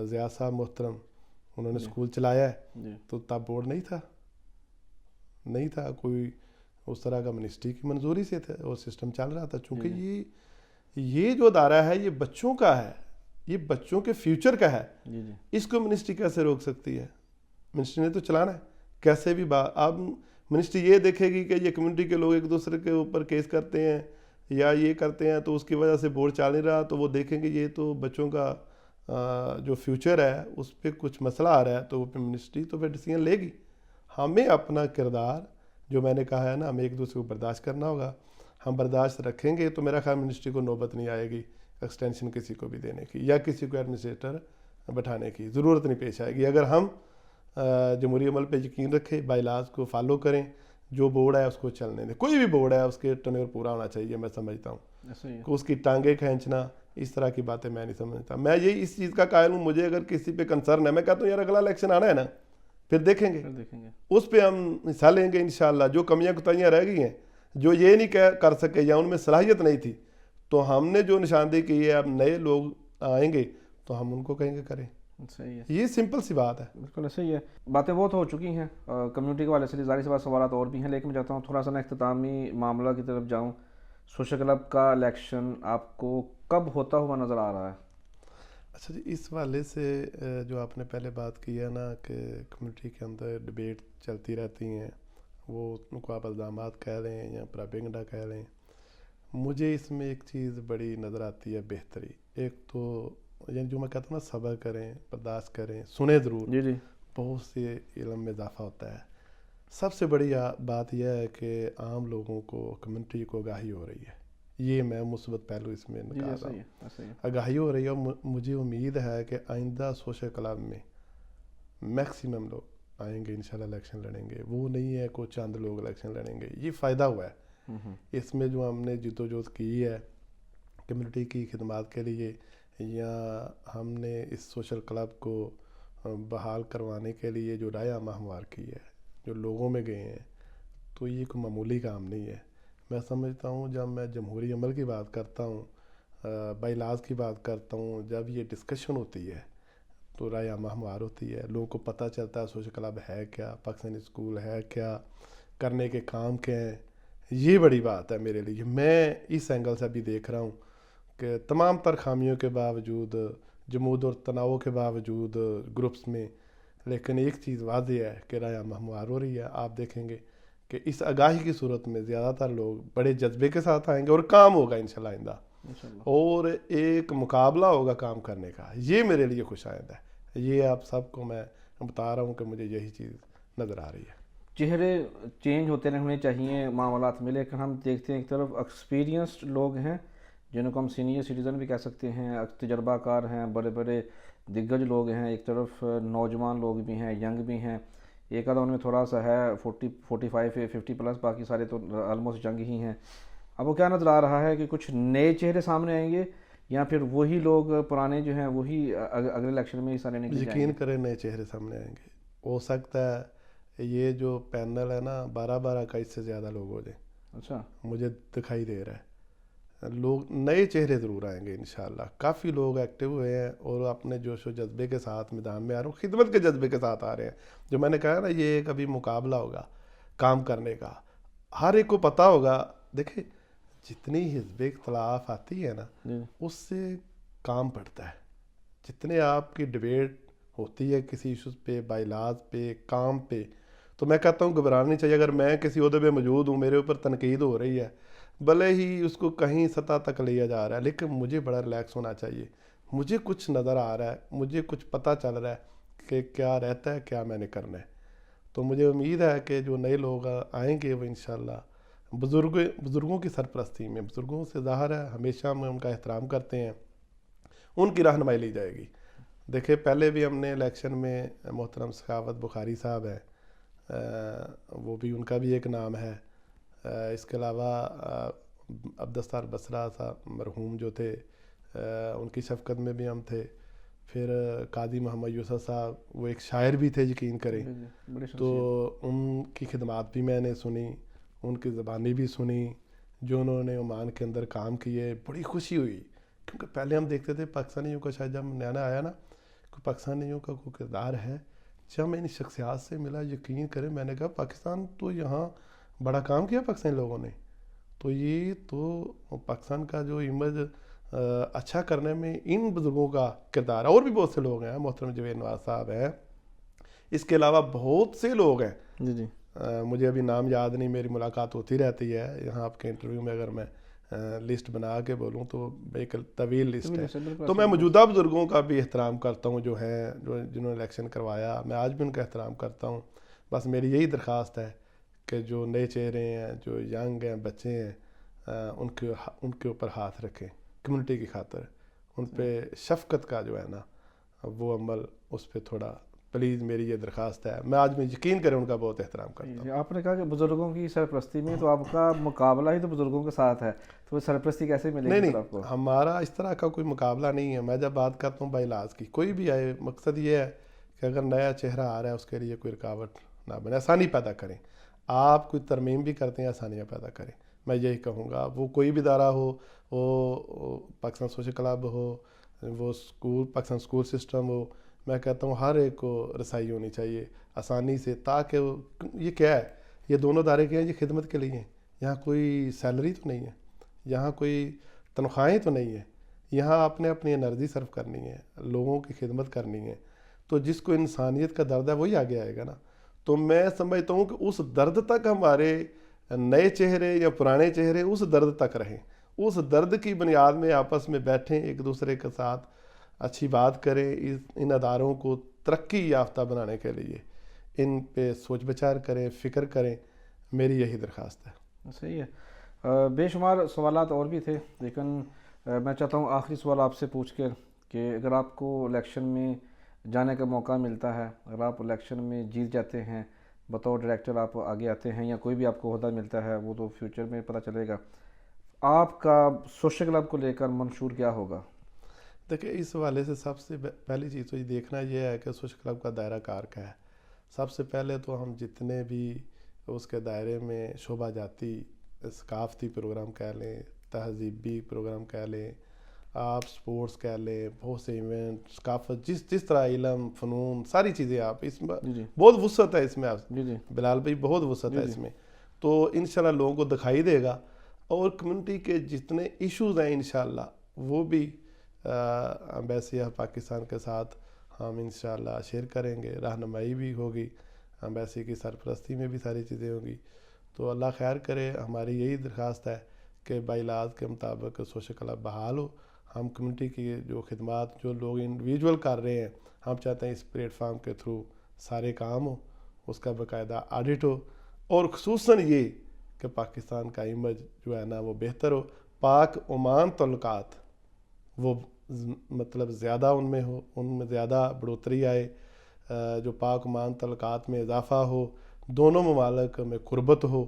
ضیاء صاحب محترم، انہوں نے اسکول چلایا ہے، تو تب بورڈ نہیں تھا کوئی اس طرح کا، منسٹری کی منظوری سے تھا اور سسٹم چل رہا تھا. چونکہ یہ جو ادارہ ہے یہ بچوں کا ہے، یہ بچوں کے فیوچر کا ہے، اس کو منسٹری کیسے روک سکتی ہے؟ منسٹری نے تو چلانا ہے کیسے بھی. اب منسٹری یہ دیکھے گی کہ یہ کمیونٹی کے لوگ ایک دوسرے کے اوپر کیس کرتے ہیں یا یہ کرتے ہیں تو اس کی وجہ سے بورڈ چل نہیں رہا، تو وہ دیکھیں گے یہ تو بچوں کا جو فیوچر ہے اس پہ کچھ مسئلہ آ رہا ہے، تو وہ پہ منسٹری تو پھر ڈیسیژن لے گی. ہمیں اپنا کردار جو میں نے کہا ہے نا، ہمیں ایک دوسرے کو برداشت کرنا ہوگا. ہم برداشت رکھیں گے تو میرا خیال منسٹری کو نوبت نہیں آئے گی ایکسٹینشن کسی کو بھی دینے کی یا کسی کو ایڈمنسٹریٹر بٹھانے کی ضرورت نہیں پیش آئے گی. اگر ہم جمہوری عمل پہ یقین رکھیں، بائی لاز کو فالو کریں، جو بورڈ ہے اس کو چلنے دیں. کوئی بھی بورڈ ہے اس کے ٹرنر پورا ہونا چاہیے، میں سمجھتا ہوں کہ اس کی ٹانگیں کھینچنا اس طرح کی باتیں میں نہیں سمجھتا. میں یہی اس چیز کا قائل ہوں، مجھے اگر کسی پہ کنسرن ہے، میں کہتا ہوں یار اگلا الیکشن آنا ہے نا، پھر دیکھیں گے اس پہ ہم حصہ لیں گے انشاءاللہ. جو کمیاں کوتاہیاں رہ گئی ہیں، جو یہ نہیں کر سکے یا ان میں صلاحیت نہیں تھی، تو ہم نے جو نشاندہی کی ہے، اب نئے لوگ آئیں گے تو ہم ان کو کہیں گے کریں. صحیح ہے، یہ سمپل سی بات ہے. بالکل صحیح ہے. باتیں بہت ہو چکی ہیں کمیونٹی کے والے سے، ظاہر سی بات سوالات اور بھی ہیں، لیکن میں چاہتا ہوں تھوڑا سا نا اختتامی معاملہ کی طرف جاؤں. سوشل کلب کا الیکشن آپ کو کب ہوتا ہوا نظر آ رہا ہے؟ اچھا جی، اس حوالے سے جو آپ نے پہلے بات کی ہے نا کہ کمیونٹی کے اندر ڈبیٹ چلتی رہتی ہیں، وہ ان کو آپ الزامات کہہ لیں یا پراپیگنڈا کہہ لیں، مجھے اس میں ایک چیز بڑی نظر آتی ہے بہتری. ایک تو یعنی جو میں کہتا ہوں نا، صبر کریں، برداشت کریں، سنیں ضرور، بہت سے علم میں اضافہ ہوتا ہے. سب سے بڑی بات یہ ہے کہ عام لوگوں کو، کمیونٹی کو آگاہی ہو رہی ہے. یہ میں مثبت پہلو اس میں نکال رہا ہوں، آگاہی ہو رہی ہے. اور مجھے امید ہے کہ آئندہ سوشل کلب میں میکسیمم لوگ آئیں گے انشاءاللہ، الیکشن لڑیں گے. وہ نہیں ہے کوئی چند لوگ الیکشن لڑیں گے. یہ فائدہ ہوا ہے اس میں جو ہم نے جدوجہد کی ہے کمیونٹی کی خدمات کے لیے، یا ہم نے اس سوشل کلب کو بحال کروانے کے لیے جو رائے عامہ ہموار کی ہے، جو لوگوں میں گئے ہیں، تو یہ کوئی معمولی کام نہیں ہے. میں سمجھتا ہوں جب میں جمہوری عمل کی بات کرتا ہوں، بائی لاز کی بات کرتا ہوں، جب یہ ڈسکشن ہوتی ہے تو رائے عامہ ہموار ہوتی ہے، لوگوں کو پتہ چلتا ہے سوشل کلب ہے کیا، پاکستانی اسکول ہے کیا، کرنے کے کام کیا ہیں. یہ بڑی بات ہے میرے لیے. میں اس اینگل سے بھی دیکھ رہا ہوں کہ تمام تر خامیوں کے باوجود، جمود اور تناؤ کے باوجود گروپس میں، لیکن ایک چیز واضح ہے کہ رائے عامہ ہموار ہو رہی ہے. آپ دیکھیں گے کہ اس آگاہی کی صورت میں زیادہ تر لوگ بڑے جذبے کے ساتھ آئیں گے اور کام ہوگا انشاءاللہ آئندہ، اور ایک مقابلہ ہوگا کام کرنے کا. یہ میرے لیے خوش آئند ہے. یہ آپ سب کو میں بتا رہا ہوں کہ مجھے یہی چیز نظر آ رہی ہے. چہرے چینج ہوتے رہنے چاہیے معاملات میں، لیکن ہم دیکھتے ہیں ایک طرف ایکسپیرینسڈ لوگ ہیں جنہوں کو ہم سینئر سٹیزن بھی کہہ سکتے ہیں، تجربہ کار ہیں، بڑے بڑے دگج لوگ ہیں، ایک طرف نوجوان لوگ بھی ہیں، ینگ بھی ہیں. ایک آدھا ان میں تھوڑا سا ہے 45 50 پلس، باقی سارے تو آلموسٹ ینگ ہی ہیں. اب وہ کیا نظر آ رہا ہے کہ کچھ نئے چہرے سامنے آئیں گے یا پھر وہی لوگ پرانے جو ہیں وہی اگلے الیکشن میں حصہ لینے کے لیے جائیں گے؟ یقین کریں نئے چہرے سامنے آئیں گے. ہو سکتا ہے یہ جو پینل ہے نا 12 کا اس سے زیادہ لوگ ہو جائیں. اچھا، مجھے دکھائی دے رہا ہے لوگ نئے چہرے ضرور آئیں گے انشاءاللہ. کافی لوگ ایکٹیو ہوئے ہیں اور اپنے جوش و جذبے کے ساتھ میدان میں آ رہے ہیں، خدمت کے جذبے کے ساتھ آ رہے ہیں. جو میں نے کہا نا، یہ ایک ابھی مقابلہ ہوگا کام کرنے کا. ہر ایک کو پتہ ہوگا. دیکھیں جتنی حزب اختلاف آتی ہے نا، اس سے کام پڑتا ہے. جتنے آپ کی ڈبیٹ ہوتی ہے کسی ایشوز پہ، بائی لاز پہ، کام پہ، تو میں کہتا ہوں گھبرانا نہیں چاہیے. اگر میں کسی عہدے پہ موجود ہوں, میرے اوپر تنقید ہو رہی ہے, بھلے ہی اس کو کہیں سطح تک لیا جا رہا ہے, لیکن مجھے بڑا ریلیکس ہونا چاہیے. مجھے کچھ نظر آ رہا ہے, مجھے کچھ پتہ چل رہا ہے کہ کیا رہتا ہے, کیا میں نے کرنا ہے. تو مجھے امید ہے کہ جو نئے لوگ آئیں گے وہ انشاءاللہ بزرگوں کی سرپرستی میں, بزرگوں سے ظاہر ہے ہمیشہ ہم ان کا احترام کرتے ہیں, ان کی رہنمائی لی جائے گی. دیکھیں پہلے بھی ہم نے الیکشن میں محترم سخاوت بخاری صاحب ہیں, وہ بھی ان کا بھی ایک نام ہے. اس کے علاوہ عبدالستار بصرہ صاحب مرحوم جو تھے, ان کی شفقت میں بھی ہم تھے. پھر قاضی محمد یوسف صاحب, وہ ایک شاعر بھی تھے یقین کریں, تو ان کی خدمات بھی میں نے سنی, ان کی زبانی بھی سنی, جو انہوں نے عمان کے اندر کام کیے. بڑی خوشی ہوئی, کیونکہ پہلے ہم دیکھتے تھے پاکستانیوں کا, شاید جب نیا آیا نا, کہ پاکستانیوں کا کوئی کردار ہے. جب میں ان شخصیات سے ملا, یقین کریں میں نے کہا پاکستان تو یہاں بڑا کام کیا پاکستانی لوگوں نے, تو یہ تو پاکستان کا جو امیج اچھا کرنے میں ان بزرگوں کا کردار ہے. اور بھی بہت سے لوگ ہیں, محترم جوید نواز صاحب ہیں, اس کے علاوہ بہت سے لوگ ہیں. جی مجھے ابھی نام یاد نہیں, میری ملاقات ہوتی رہتی ہے یہاں آپ کے انٹرویو میں. اگر میں لسٹ بنا کے بولوں تو ایک طویل لسٹ ہے. تو میں موجودہ بزرگوں کا بھی احترام کرتا ہوں, جو ہیں جنہوں نے الیکشن کروایا, میں آج بھی ان کا احترام کرتا ہوں. بس میری یہی درخواست ہے کہ جو نئے چہرے ہیں, جو ینگ ہیں, بچے ہیں, ان کے اوپر ہاتھ رکھیں کمیونٹی کی خاطر. ان پہ شفقت کا جو ہے نا وہ عمل, اس پہ تھوڑا پلیز میری یہ درخواست ہے. میں آج میں یقین کریں ان کا بہت احترام کرتا ہوں. آپ نے کہا کہ بزرگوں کی سرپرستی میں, تو آپ کا مقابلہ ہی تو بزرگوں کے ساتھ ہے, تو وہ سرپرستی کیسے ملے گی آپ کو؟ ہمارا اس طرح کا کوئی مقابلہ نہیں ہے. میں جب بات کرتا ہوں باعلاج کی, کوئی بھی آئے, مقصد یہ ہے کہ اگر نیا چہرہ آ رہا ہے اس کے لیے کوئی رکاوٹ نہ بنے, آسانی پیدا کریں. آپ کوئی ترمیم بھی کرتے ہیں, آسانیاں پیدا کریں. میں یہی کہوں گا, وہ کوئی بھی ادارہ ہو, وہ پاکستان سوشل کلب ہو, وہ اسکول پاکستان اسکول سسٹم ہو, میں کہتا ہوں ہر ایک کو رسائی ہونی چاہیے آسانی سے, تاکہ یہ کیا ہے, یہ دونوں ادارے کیا ہیں, یہ خدمت کے لیے ہیں. یہاں کوئی سیلری تو نہیں ہے, یہاں کوئی تنخواہیں تو نہیں ہیں, یہاں آپ نے اپنی انرجی صرف کرنی ہے, لوگوں کی خدمت کرنی ہے. تو جس کو انسانیت کا درد ہے وہی آگے آئے گا نا. تو میں سمجھتا ہوں کہ اس درد تک ہمارے نئے چہرے یا پرانے چہرے اس درد تک رہیں, اس درد کی بنیاد میں آپس میں بیٹھیں, ایک دوسرے کے ساتھ اچھی بات کریں, ان اداروں کو ترقی یافتہ بنانے کے لیے ان پہ سوچ بچار کریں, فکر کریں. میری یہی درخواست ہے. صحیح ہے. بے شمار سوالات اور بھی تھے, لیکن میں چاہتا ہوں آخری سوال آپ سے پوچھ کر کہ اگر آپ کو الیکشن میں جانے کا موقع ملتا ہے, اگر آپ الیکشن میں جیت جاتے ہیں, بطور ڈائریکٹر آپ آگے آتے ہیں, یا کوئی بھی آپ کو عہدہ ملتا ہے, وہ تو فیوچر میں پتہ چلے گا, آپ کا سوشل کلب کو لے کر منشور کیا ہوگا؟ دیکھیں اس حوالے سے سب سے پہلی چیز تو یہ دیکھنا یہ ہے کہ سوشل کلب کا دائرہ کار کا ہے. سب سے پہلے تو ہم جتنے بھی اس کے دائرے میں شعبہ جاتی ثقافتی پروگرام کہہ لیں, تہذیبی پروگرام کہہ لیں, آپ سپورٹس کہہ لیں, بہت سے ایونٹ, ثقافت, جس طرح علم, فنون, ساری چیزیں آپ اس میں بہت وسعت ہے اس میں. آپ بلال بھائی بہت وسعت ہے اس میں, تو انشاءاللہ لوگوں کو دکھائی دے گا. اور کمیونٹی کے جتنے ایشوز ہیں انشاءاللہ وہ بھی ایمبیسی آف پاکستان کے ساتھ ہم انشاءاللہ شیئر کریں گے. رہنمائی بھی ہوگی, ایمبیسی کی سرپرستی میں بھی ساری چیزیں ہوگی. تو اللہ خیر کرے. ہماری یہی درخواست ہے کہ باعلاج کے مطابق سوشل کلب بحال ہو. ہم کمیونٹی کی جو خدمات جو لوگ انڈیویجول کر رہے ہیں, ہم چاہتے ہیں اس پلیٹ فارم کے تھرو سارے کام ہو, اس کا باقاعدہ آڈٹ ہو, اور خصوصاً یہ کہ پاکستان کا امیج جو ہے نا وہ بہتر ہو. پاک عمان تعلقات وہ مطلب زیادہ ان میں ہو, ان میں زیادہ بڑھوتری آئے, جو پاک عمان تعلقات میں اضافہ ہو, دونوں ممالک میں قربت ہو.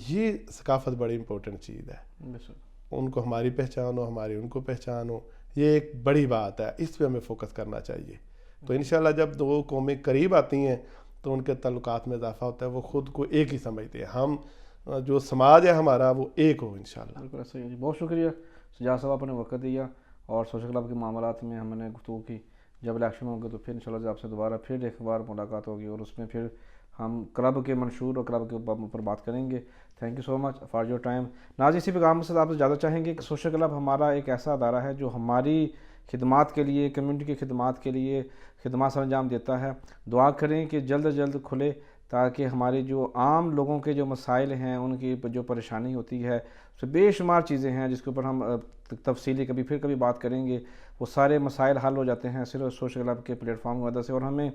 یہ ثقافت بڑی امپورٹنٹ چیز ہے. ان کو ہماری پہچان ہو, ہماری ان کو پہچان ہو, یہ ایک بڑی بات ہے. اس پہ ہمیں فوکس کرنا چاہیے. تو انشاءاللہ جب دو قومیں قریب آتی ہیں تو ان کے تعلقات میں اضافہ ہوتا ہے, وہ خود کو ایک ہی سمجھتے ہیں. ہم جو سماج ہے ہمارا وہ ایک ہو انشاءاللہ. بالکل ایسا ہی. بہت شکریہ سجاد صاحب, آپ نے وقت دیا اور سوشل کلب کے معاملات میں ہم نے گفتگو کی. جب الیکشن ہوگا تو پھر انشاءاللہ آپ سے دوبارہ پھر ایک بار ملاقات ہوگی, اور اس میں پھر ہم کلب کے منشور اور کلب کے اوپر بات کریں گے. Thank you so much for your time. ناظرین, اسی پیغام سے آپ سے زیادہ چاہیں گے کہ سوشل کلب ہمارا ایک ایسا ادارہ ہے جو ہماری خدمات کے لیے, کمیونٹی کی خدمات کے لیے خدمات سر انجام دیتا ہے. دعا کریں کہ جلد از جلد کھلے تاکہ ہماری جو عام لوگوں کے جو مسائل ہیں، ان کی جو پریشانی ہوتی ہے، اس بے شمار چیزیں ہیں جس کے اوپر ہم تفصیلی کبھی بات کریں گے، وہ سارے مسائل حل ہو جاتے ہیں صرف سوشل کلب کے پلیٹ فارم کی وجہ سے۔ اور ہمیں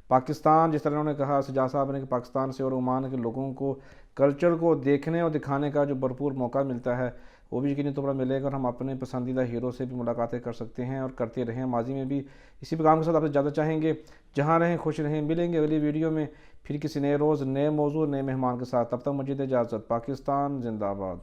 پاکستان، جس طرح انہوں نے کہا سجاد صاحب نے، کہ پاکستان سے اور عمان کے لوگوں کو کلچر کو دیکھنے اور دکھانے کا جو بھرپور موقع ملتا ہے، وہ بھی یقینی طور پر ملے گا، اور ہم اپنے پسندیدہ ہیرو سے بھی ملاقاتیں کر سکتے ہیں اور کرتے رہے ہیں ماضی میں بھی۔ اسی پیغام کے ساتھ آپ سے اجازت چاہیں گے، جہاں رہیں خوش رہیں، ملیں گے اگلی ویڈیو میں پھر کسی نئے روز، نئے موضوع، نئے مہمان کے ساتھ۔ تب تک مجھے اجازت۔ پاکستان زندہ باد۔